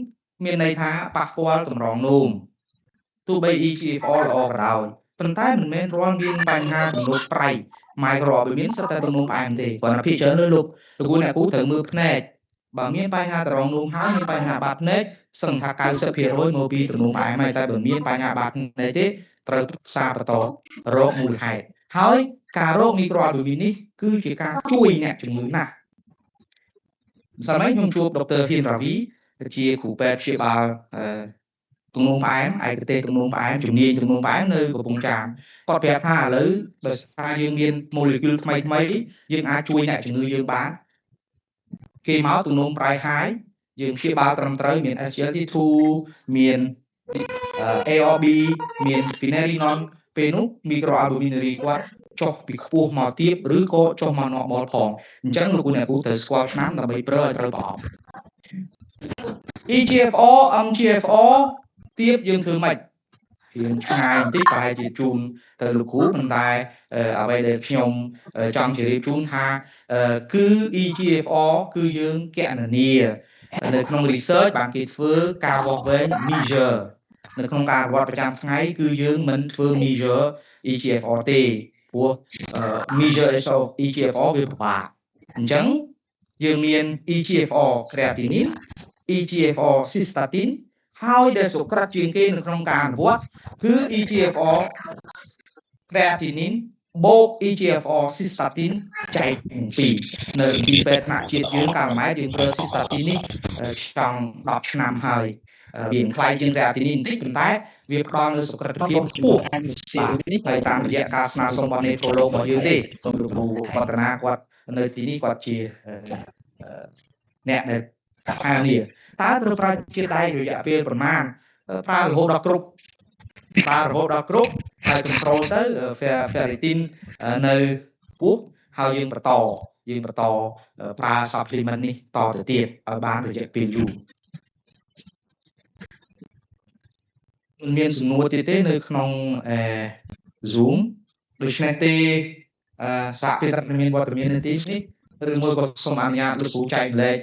S1: មានន័យថាប៉ះពាល់តម្រងនោមទោះបី EGFR ល្អក៏ដោយប៉ុន្តែមិនមែនរាល់មានបញ្ហាទំនោរប្រៃម៉ៃក្រូអាល់ប៊ូមីនសិតតែទំនោរផ្អែមទេគ្រាន់តែភាគច្រើនលោកអ្នកគ្រូត្រូវមើលភ្នែកបើមានបញ្ហាតម្រងនោមហើយមានបញ្ហាបាតភ្នែកសឹងថា 90% មកពីទំនោរផ្អែមហើយតែបើមានបញ្ហាបាតភ្នែកទេត្រូវប្រឹក្សាបន្តរកមូលហេតុហើយការរកមីក្រូអាល់ប៊ូមីននេះគឺជាការជួយអ្នកជំងឺណាស់ម្សិលមិញខ្ញុំជួបដុកទ័រហ៊ានរាវីជាគ្រូពេទ្យព្យាបាលទំនោរផ្អែមឯកទេសទំនោរផ្អែមជំនាញទំនោរផ្អែមនៅកំពង់ចាមគាត់ប្រាប់ថាឥឡូវបើថាយើងមាន molecule ថ្មីយើងអាចជួយអ្នកជំងឺយើងបានគេមកទំនោរប្រៃហើយយើងព្យាបាលត្រឹមត្រូវមាន SGLT2 មាន ARB មាន Finerenone ពេលនោះមីក្រូអាល់ប៊ូមីនគាត់ចុះពីខ្ពស់មកទាបឬក៏ចុះមកនក់បលផងអញ្ចឹងលោកអ្នកគ្រូត្រូវស្គាល់ឆ្នាំដើម្បីប្រើឲ្យត្រូវប្រអប់ EGFR MGFR ទាបយើងធ្វើម៉េចរៀងឆ្ងាយបន្តិចប្រហែលជាជូនទៅលោកគ្រូប៉ុន្តែអ្វីដែលខ្ញុំចង់ជម្រាបជូនថាគឺ EGFR គឺយើងគណនានៅក្នុង research បានគេធ្វើការវាស់វែង measure នៅក្នុងការវត្តប្រចាំថ្ងៃគឺយើងមិនធ្វើ measure EGFR ទេព្រោះ measure EGFR វាពិបាកអញ្ចឹងយើងមាន EGFR creatinine EGFR cystatin ហើយដែលសុក្រិតជាងគេនៅក្នុងការអនុវត្តគឺ EGFR creatinine បូក EGFR cystatin ចែកពីនៅពីពេទ្យថ្នាក់ជាតិយើងកាលម៉ែយើងប្រើ cystatin នេះចង់10ឆ្នាំហើយវាខ្លាយជាង creatinine បន្តិចប៉ុន្តែវាផ្ដល់នូវសុក្រិតភាពខ្ពស់ហើយតាមរយៈការស្នើសុំរបស់ nephrolog របស់យើងទេសូមលោកគ្រូវឌ្ឍនាគាត់នៅទីនេះគាត់ជាអ្នកដែលអានេះតើត្រូវប្រើជាតិដែករយៈពេលប្រមាណប្រើរហូតដល់គ្រប់ហើយ control ទៅ ferritin នៅពោះហើយយើងបន្តប្រើ supplement នេះតទៅទៀតឲ្យបានរយៈពេលយូរមានសំណួរទៀតទេនៅក្នុងZoom ដូច្នេះទេសហភាពរដ្ឋមានវត្តមាននៅទីនេះឬមួយក៏សូមអនុញ្ញាតលោកគ្រូចែកម្លែក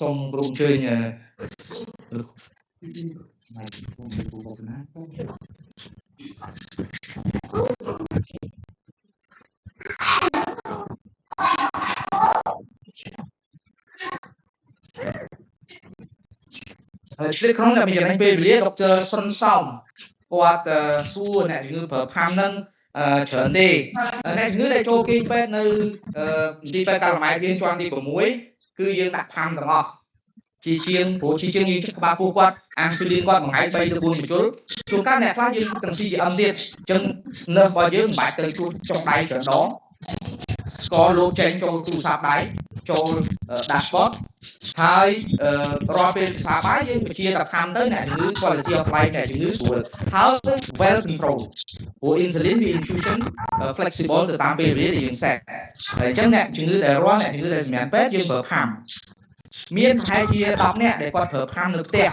S1: សូមគ្រូអញ្ជើញលោកម៉ៃគ្រូបស្សនាឆ្លៀតក្នុងតែមានចំណេញពេលវេលាដុកទ័រសុនសំគាត់សួរអ្នកជំងឺប្រើផាំនឹង ច្រើនទេអ្នកជំងឺដែលចូលគេងពេទ្យនៅទីពេទ្យកាលម៉ែរៀងជាន់ទី6គឺយើងដាក់ផាំទាំងអស់ជាជាងព្រោះជាជាងយើងចុះក្បាលពោះគាត់អាំងស៊ូលីនគាត់មួយថ្ងៃ3ទៅ4បញ្ជុលជួនកាលអ្នកខ្លះយើងទាំង CGM ទៀតអញ្ចឹងនៅរបស់យើងមិនបាច់ទៅជួសចុងដៃច្រើនដងស្គាល់លោកចេញចូលទូរស័ព្ទដៃចូល dashboard ហើយរាល់ពេលភាសាបាយយើងបញ្ជាតែខំទៅអ្នកជំងឺ quality of life អ្នកជំងឺស្រួលហើយ well control ព្រោះ insulin វា infusion flexible ទៅតាមពេលវេលាដែលយើង set ហើយអញ្ចឹងអ្នកជំងឺដែលរាល់អ្នកជំងឺដែលសម្រាប់ពេទ្យយើងប្រើផាំមានប្រហែលជា10នាក់ដែលគាត់ប្រើផាំនៅផ្ទះ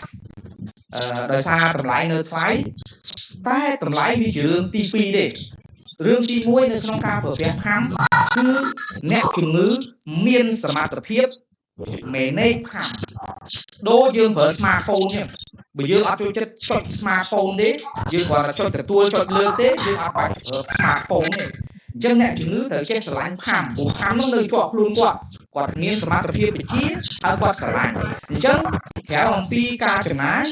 S1: ដោយសារតម្លៃនៅថ្លៃតែតម្លៃវាជារឿងទី2ទេរឿងទី1នៅក្នុងការប្រើប្រាស់ផាំគឺអ្នកជំងឺមានសមត្ថភាព manage ផាំដូចយើងប្រើ smartphone នេះបើយើងអត់ចូលចិត្តចុច smartphone ទេយើងគ្រាន់តែចុចទទួលចុចលើកទេយើងអត់បាច់ប្រើ smartphone ទេអញ្ចឹងអ្នកជំងឺត្រូវចេះស្រឡាញ់ផាំព្រោះផាំនោះនៅជាប់ខ្លួនគាត់មានសមត្ថភាពវិជ្ជាហើយគាត់ស្រឡាញ់អញ្ចឹងក្រៅអំពីការចំណាយ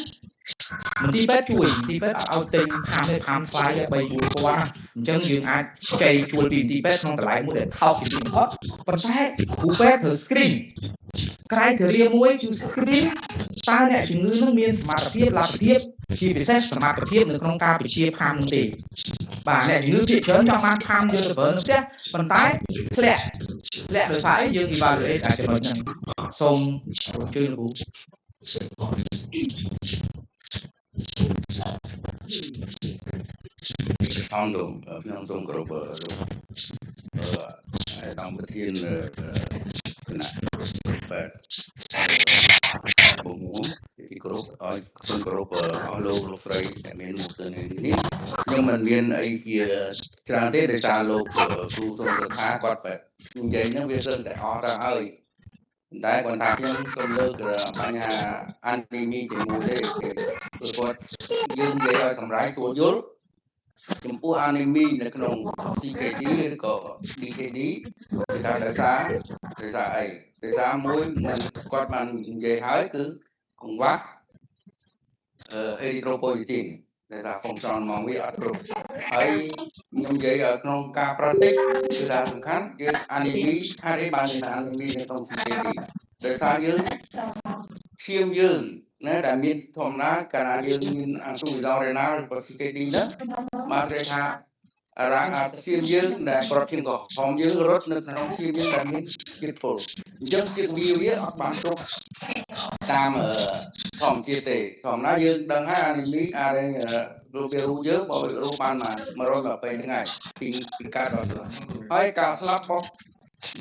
S1: មន្ទីរពេទ្យជួយមន្ទីរពេទ្យអត់ឲ្យទិញផាំទេផាំថ្លៃ3-4 ពាន់អញ្ចឹងយើងអាចចែកជួលពីមន្ទីរពេទ្យក្នុងតម្លៃមួយដែលថោកជាងបំផុតប៉ុន្តែគ្រូពេទ្យត្រូវ screen ក្រៃធារាមួយគឺ screen តើអ្នកជំងឺនឹងមានសមត្ថភាពលទ្ធភាពជាពិសេសសមត្ថភាពនៅក្នុងការបញ្ជាផាំនោះទេបាទអ្នកជំងឺភាគច្រើនចង់បានផាំយកទៅប្រើនៅផ្ទះប៉ុន្តែធ្លាក់ដោយសារអីយើង evaluate អាចចំណុចហ្នឹងសូមជឿលោកគ្រូ
S2: ធម្មលោកខ្ញុំសូមគោរពតាមប្រធានគណៈបែបបងទីគោរពឲ្យសូមគោរពអស់លោកស្រីដែលមានមកទៅនេះខ្ញុំមិនមានអីជាច្រើនទេដោយសារលោកគ្រូសូមថាគាត់បែបនិយាយហ្នឹងវាសឹងតែអស់ទៅហើយតែគាត់ថាខ្ញុំសូមលើកបញ្ហាអានីមីជាមួយទេព្រោះគាត់យើងនិយាយឲ្យសម្រាប់ស្រួលយល់ចំពោះអានីមីនៅក្នុង CKD ឬក៏ DKD គឺថាដោយសារអីដោយសារមួយគាត់បាននិយាយហើយគឺកង្វះerythropoietin ដែលថា function មកវាអត់គ្រប់ហើយខ្ញុំនិយាយក្នុងការប្រតិចគឺថាសំខាន់យើងអានីមីហើយអីបានអានីមីនៅក្នុង CKD ដោយសារយើងឈាមយើងណាដែលមានធម្មតាកាលណាយើងមានអាស៊ូវីដរ៉េណាលឬ CKD ហ្នឹងមកគេថារាងឈាមយើងដែលប្រូតេអ៊ីនក្រហមយើងរត់នៅក្នុងឈាមយើងដែលមានជាតិពុលអញ្ចឹងសៀកវាអត់បានគ្រប់តាមធម្មជាតិទេធម្មតាយើងដឹងហើយអានីមីអារេរូបវារូបយើងបើរូបបាន120ថ្ងៃពីកើតដល់ស្លាប់ហើយការស្លាប់របស់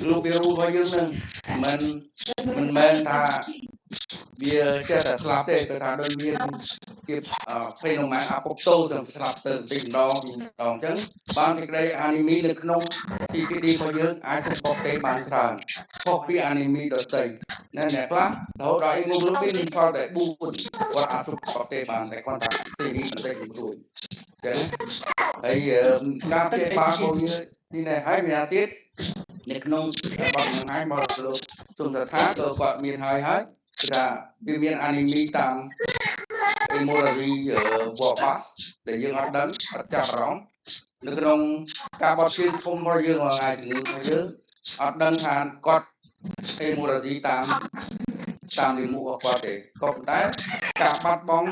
S2: រូបវារូបរបស់យើងនឹងមិនមែនថាវាចេះតែស្លាប់ទេគឺថាដូចមានជាហ្វេណូមែនអាប៉ុបតូសស្លាប់ទៅទីម្ដងអញ្ចឹងបានសេចក្តីអានីមីនៅក្នុង CKD របស់យើងអាចសពទេបានច្រើនខុសពីអានីមីដទៃអ្នកខ្លះរហូតដល់អ៊ីម៉ូក្លូប៊ីនមានសល់តែ4គាត់អាចសពទេបានតែគាត់ថា CD បន្តិចរួចអញ្ចឹងហើយការព្យាបាលរបស់យើងទីនេះហើយមានទៀតនៅក្នុងបទនឹងហើយមកលោកសុំថាក៏គាត់មានហើយគឺថាវាមានអានីមីតាម Emory Warpath ដែលយើងអត់ដឹងអត់ចាប់អារម្មណ៍នៅក្នុងការបត់ជើងធំរបស់យើងថ្ងៃជំងឺរបស់យើងអត់ដឹងថាគាត់ Emory តាមលិមុខរបស់គាត់ទេក៏ប៉ុន្តែការបាត់បង់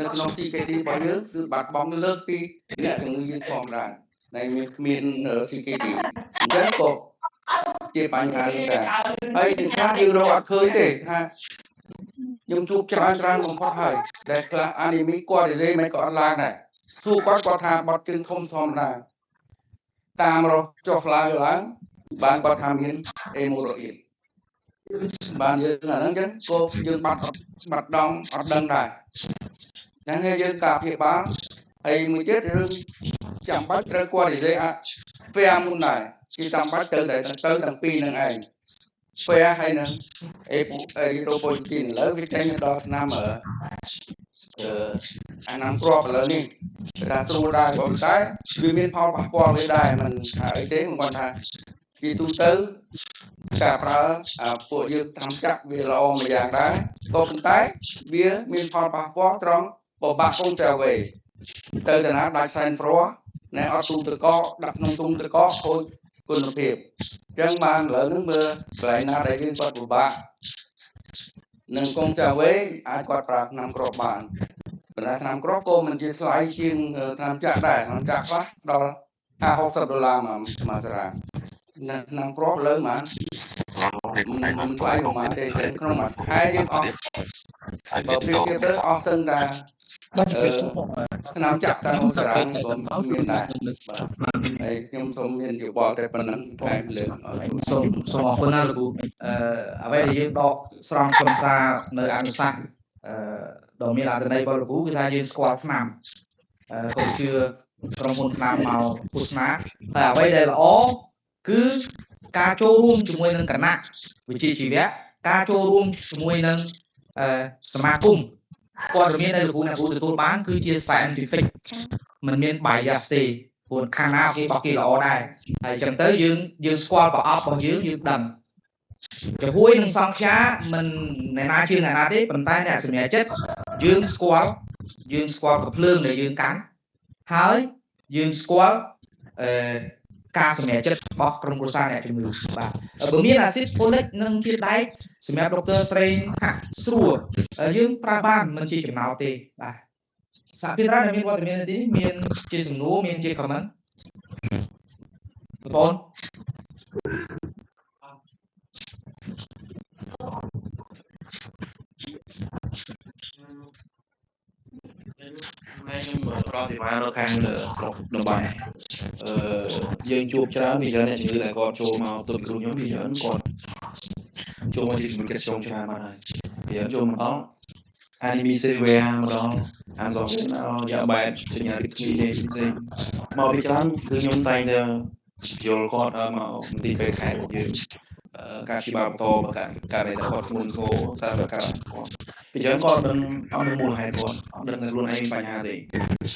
S2: នៅក្នុង CKD របស់យើងគឺបាត់បង់លើកពីអ្នកជំងឺយើងធម្មតាដែលគ្មាន CKD អញ្ចឹងក៏ជាបញ្ហានេះដែរហើយទីខ្លះយើងរកអត់ឃើញទេថាខ្ញុំជួបច្រើនបំផុតហើយដែលខ្លះអានីមីគាត់និយាយមិនក៏អត់ឡើងដែរសួរគាត់ថាបត់ជើងធំធម្មតាតាមរកចុះឡើងបានគាត់ថាមានអេម៉ូរ៉ូអ៊ីនបានយើងអាហ្នឹងអញ្ចឹងក៏យើងបាត់ដងអត់ដឹងដែរអញ្ចឹងយើងការព្យាបាលហើយមួយទៀតរឿងចាំបាច់ត្រូវគាត់និយាយពេលមុនដែរគេចាំបាច់ទៅទាំងពីរនឹងឯងពេលហើយនឹងអេរីត្រូប៉ូទីនឥឡូវវាចេញដល់ឆ្នាំអាណាំគ្រាប់ឥឡូវនេះគេថាស្រួលដែរប៉ុន្តែវាមានផលប៉ះពាល់វាដែរមិនថាអីទេគាត់ថាជាទូទៅការប្រើពួកយើងតាមចាក់វាល្អមួយយ៉ាងដែរក៏ប៉ុន្តែវាមានផលប៉ះពាល់ត្រង់បបាក់កូនសែលវេទៅតាណាដាច់សែនហ្វ្រោ
S3: ណែអត់ទូទៅកដាក់ក្នុងទុំទៅកខូចគុណភាពអញ្ចឹងបានឥឡូវហ្នឹងមើលកន្លែងណាដែលយើងគាត់ពិបាកនឹងកុំស្អាវេអាចគាត់ប្រើថ្នាំគ្រាប់បានប៉ុន្តែថ្នាំគ្រាប់ក៏មិនជាថ្លៃជាងថ្នាំចាក់ដែរថ្នាំចាក់ខ្លះដល់$50-$60មួយសារ៉ាថ្នាំគ្រាប់លើបានមិនថ្លៃប្រហែលទេក្នុងមួយខែយើងអស់បើប្រៀបធៀបទៅអស់សឹងតែថ្នាំចាក់តាមសារ៉ាក៏មានដែរហើយខ្ញុំសូមមានយោបល់តែប៉ុណ្ណឹងតែលើក
S1: សូមអរគុណណាស់លោកគ្រូអ្វីដែលយើងដកស្រង់ខ្លឹមសារនៅអនុសាសន៍ដ៏មានអត្ថន័យរបស់លោកគ្រូគឺថាយើងស្គាល់ថ្នាំកុំជឿក្រុមហ៊ុនថ្នាំមកឃោសនាហើយអ្វីដែលល្អគឺការចូលរួមជាមួយនឹងគណៈវិជ្ជាជីវៈការចូលរួមជាមួយនឹងសមាគមព័ត៌មានដែលលោកគ្រូទទួលបានគឺជា scientific មិនមាន bias ទេព្រោះខាងណាគេបោះគេល្អដែរហើយអញ្ចឹងទៅយើងស្គាល់ប្រអប់របស់យើងដឹងចំហួយនឹងសង្ខាមិនអ្នកណាជាអ្នកណាទេប៉ុន្តែអ្នកសម្រេចចិត្តយើងស្គាល់កំភ្លើងដែលយើងកាន់ហើយយើងស្គាល់ការសម្រេចចិត្តរបស់ក្រុមគ្រួសារអ្នកជំងឺបាទបើមានអាស៊ីតហ្វូលិកនិងជាតិដែកសម្រាប់ដុកទ័រស្រេងហាក់ស្រួលយើងប្រើបានមិនជាចំណោទទេបាទសហភាពរដ្ឋដែលមានវត្តមាននៅទីនេះមានជាសំណួរមានជា comment បងប្អូន
S2: ខ្ញុំប្រតិបត្តិនៅខាងស្រុកដបាយយើងជួបច្រើនមានច្រើនអ្នកជំងឺដែលគាត់ចូលមកទប់គ្រូខ្ញុំមានច្រើនគាត់ចូលមកជាជំងឺកាត់ចុងច្រើនបានហើយវាចូលមកដល់ anime severe ម្ដងអានដល់យ៉ាបែបសញ្ញារីកគ្នាផ្សេងមកពីច្រើនគឺខ្ញុំតែងតែយល់គាត់មកទីពេលខែរបស់យើងការព្យាបាលបន្តការដែលគាត់ធ្ងន់ធ្ងរតាមប្រការគាត់ពីច្រើនគាត់អត់មានមូលហេតុគាត់អត់ដឹងថាខ្លួនឯងបញ្ហាទេ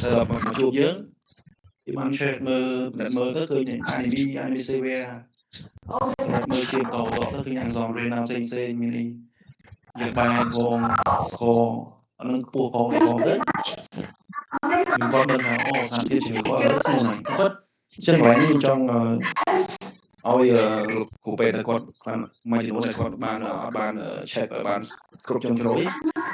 S2: ដល់មកជួបយើងពីបាន check មើលទៅឃើញ anime severe មើលជាបន្តទៅឃើញអាំងសំរៀនផ្សេងមាននេះយកបានផងស្គរអត់នឹងខ្ពស់ផងទៅខ្ញុំគាត់ដឹងថាអូសារភាពជាគាត់លើខ្លួនហ្នឹងគាត់ចឹងកន្លែងនេះខ្ញុំចង់ឲ្យគ្រូពេទ្យគាត់មួយចំនួនដែលគាត់បានអត់បាន check បានគ្រប់ជ្រុងជ្រោយ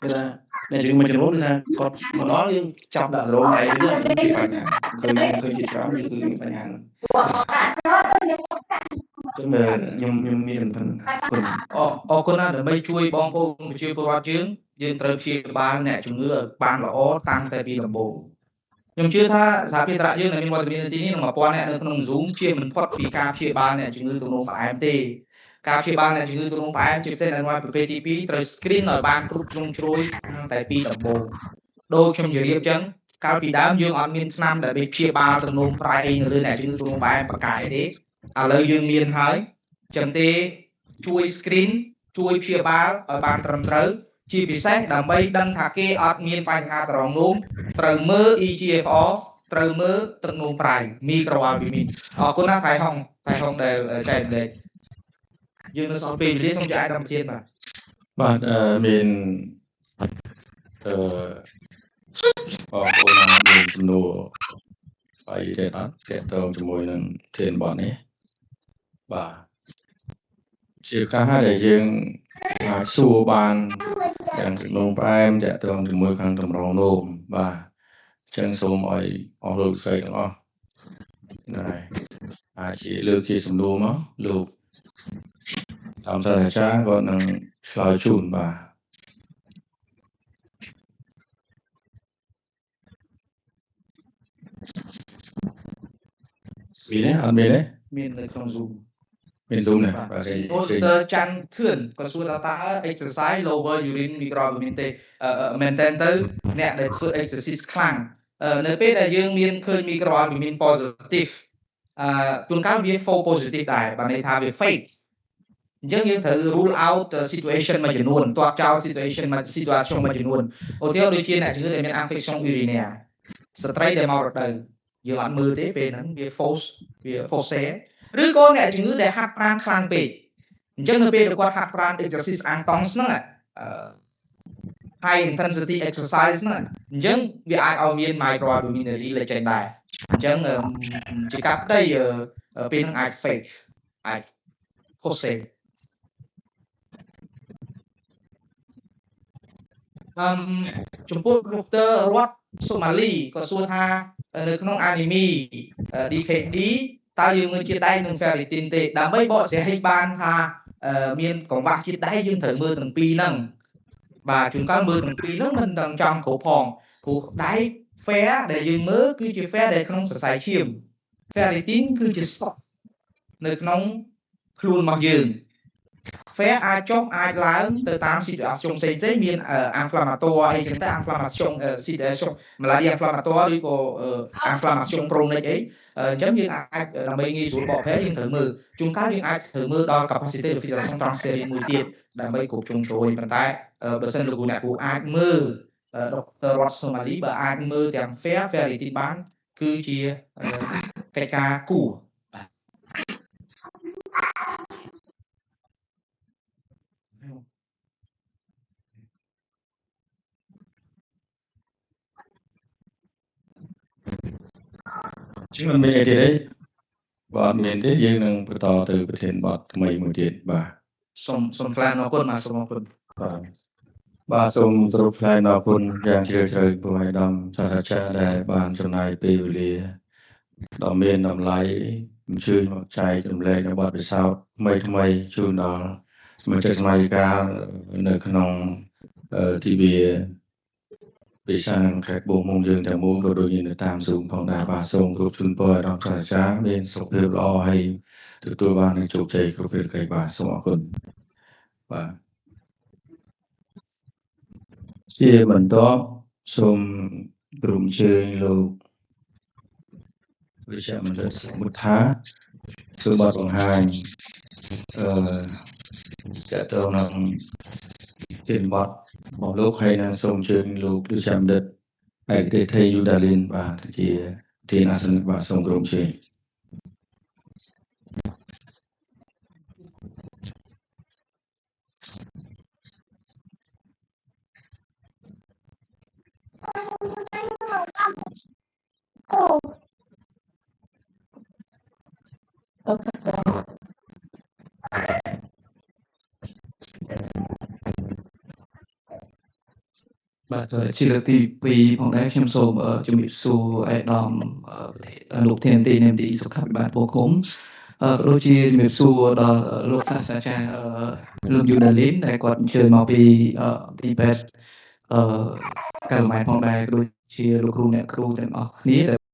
S2: គឺថាអ្នកជំងឺមួយចំនួនគឺថាគាត់មកដល់យើងចាប់ដាក់រោងឯងទៅពីបញ្ហាឃើញជាច្រើនគឺមានបញ្ហាចឹងខ្ញុំមានប៉ុណ្ណឹង
S1: អរគុណណាស់ដើម្បីជួយបងប្អូនប្រជាពលរដ្ឋយើងត្រូវព្យាបាលអ្នកជំងឺឲ្យបានល្អតាំងតែពីដំបូងខ្ញុំជឿថាសហភាពត្រៈយើងដែលមានវត្តមាននៅទីនេះនឹង1000អ្នកនៅក្នុង Zoom ជាមិនផុតពីការព្យាបាលអ្នកជំងឺទំនោរផ្អែមទេការព្យាបាលអ្នកជំងឺទំនោរផ្អែមជាពិសេសនៅប្រភេទទី2ត្រូវ screen ឲ្យបានគ្រប់ជ្រុងជ្រោយតាំងតែពីដំបូងដូចខ្ញុំជម្រាបអញ្ចឹងកាលពីដើមយើងអត់មានថ្នាំដែលព្យាបាលទំនោរប្រៃនៅលើអ្នកជំងឺទំនោរផ្អែមប្រកាយទេឥឡូវយើងមានហើយចឹងទេជួយ screen ជួយព្យាបាលឲ្យបានត្រឹមត្រូវជាពិសេសដើម្បីដឹងថាគេអត់មានបញ្ហាត្រង់នោះត្រូវមើល EGFR ត្រូវមើលទឹកនោមប្រៃមីក្រូអាល់ប៊ូមីនអរគុណណាស់ថៃហុងដែលចែកលេខយើងនៅសល់ពេលវេលាសូមចែកដល់ប្រធាន
S2: បាទមានបងប្អូនមានសំណួរបាយទេអត់តើតជាមួយនឹងធានបននេះបាទជាការដែលយើងអាចសួរបានទាំងទឹកនោមផ្អែមតាក់ទងជាមួយខាងតម្រងនោមបាទអញ្ចឹងសូមឲ្យអស់លោកស្រីទាំងអស់អាចជាលើកជាសំណួរមកលោកតាមសាស្ត្រាចារ្យក៏នឹងឆ្លើយជូនបាទមានអត់មានទេ
S1: មាននៅក្នុង Zoom
S2: មាន Zoom ណា
S1: បាទទៅច័ន្ទធឿនក៏សួរថាតើ exercise lower urine microalbumin ទេមែនតើទៅអ្នកដែលធ្វើ exercise ខ្លាំងនៅពេលដែលយើងមានឃើញ microalbumin positive ជួនកាលវា false positive ដែរបានន័យថាវា fake អញ្ចឹងយើងត្រូវ rule out situation មួយចំនួនទាត់ចោល situation មួយចំនួនឧទាហរណ៍ដូចជាអ្នកជំងឺដែលមាន infection urinaire ស្ត្រីដែលមករដូវយើងអត់មើលទេពេលហ្នឹងវា false ឬក៏អ្នកជំងឺដែលហាត់ប្រាណខ្លាំងពេកអញ្ចឹងនៅពេលដែលគាត់ហាត់ប្រាណ exercise អាំងតង់ហ្នឹង high intensity exercise ហ្នឹងអញ្ចឹងវាអាចឲ្យមាន microalbuminuria លេចចេញដែរអញ្ចឹងជាកាប់ដីពេលហ្នឹងអាច fake អាច Jose ចំពោះដុកទ័ររដ្ឋសូម៉ាលីក៏សួរថានៅក្នុង anime DKD តើយើងមើលជាតិដែកនិង ferritin ទេដើម្បីបកស្រាយឲ្យបានថាមានកង្វះជាតិដែកយើងត្រូវមើលទាំងពីរហ្នឹងបាទជួនកាលមើលទាំងពីរហ្នឹងមិនដឹងចំគ្រប់ផងព្រោះដែក fer ដែលយើងមើលគឺជា fer ដែលក្នុងសរសៃឈាម ferritin គឺជា stock នៅក្នុងខ្លួនរបស់យើង fer អាចចុះអាចឡើងទៅតាម situation ផ្សេងៗមាន inflammatoire អីចឹងទៅ inflammation situation malaria inflammatoire ឬក៏ inflammation chronic អីអញ្ចឹងយើងអាចដើម្បីងាយស្រួលបកប្រែយើងត្រូវមើលជួនកាលយើងអាចត្រូវមើលដល់ capacity de filtration transferrin មួយទៀតដើម្បីគ្រប់ជ្រុងជ្រោយប៉ុន្តែបើសិនលោកអ្នកគ្រូអាចមើលដុកទ័ររដ្ឋសូម៉ាលីបើអាចមើលទាំង fer ferritin បានគឺជាកិច្ចការគួរ
S2: ជាងមានអីទៀតទេបាទមានទេយើងនឹងបន្តទៅប្រធានបទថ្មីមួយទៀតបាទ
S1: សូមថ្លែងអរគុណបាទសូមអរគុណ
S2: បាទសូមសរុបថ្លែងអរគុណយ៉ាងជ្រាលជ្រៅព្រោះអាដាមសាស្ត្រាចារ្យដែលបានចំណាយពេលវេលាដ៏មានតម្លៃអញ្ជើញមកចែករំលែកនៅបទពិសោធន៍ថ្មីជូនដល់សមាជិកសមាជិកានៅក្នុង TV ពិសាខេត្តបូមុំយើងទាំងមូលក៏ដូចជានៅតាម Zoom ផងដែរបាទសូមគោរពជូនពរដល់សាស្ត្រាចារ្យមានសុខភាពល្អហើយទទួលបាននូវជោគជ័យគ្រប់ពេលកាយបាទសូមអរគុណបាទជាបន្តសូមក្រុមជើញលោកវិជ្ជបណ្ឌិតសមុទ្ថាធ្វើបទបង្ហាញតើតើនឹងជាបទរបស់លោកហើយនឹងសូមអញ្ជើញលោកវិជ្ជបណ្ឌិតឯកទេសថេយូដាលីនបាទជាទីអាសនៈបាទសូមក្រុមជើញ
S4: បាទជាលើកទី2ផងដែរខ្ញុំសូមជំរាបសួរអាដាមលោកធានទីនៃមន្ទីរសុខាភិបាលបូគុំក៏ដូចជាជំរាបសួរដល់លោកសាស្ត្រាចារ្យលោកយូដាលីនដែលគាត់អញ្ជើញមកពីទីពេទ្យកាលម៉ែផងដែរក៏ដូចជាលោកគ្រូអ្នកគ្រូទាំងអស់គ្នា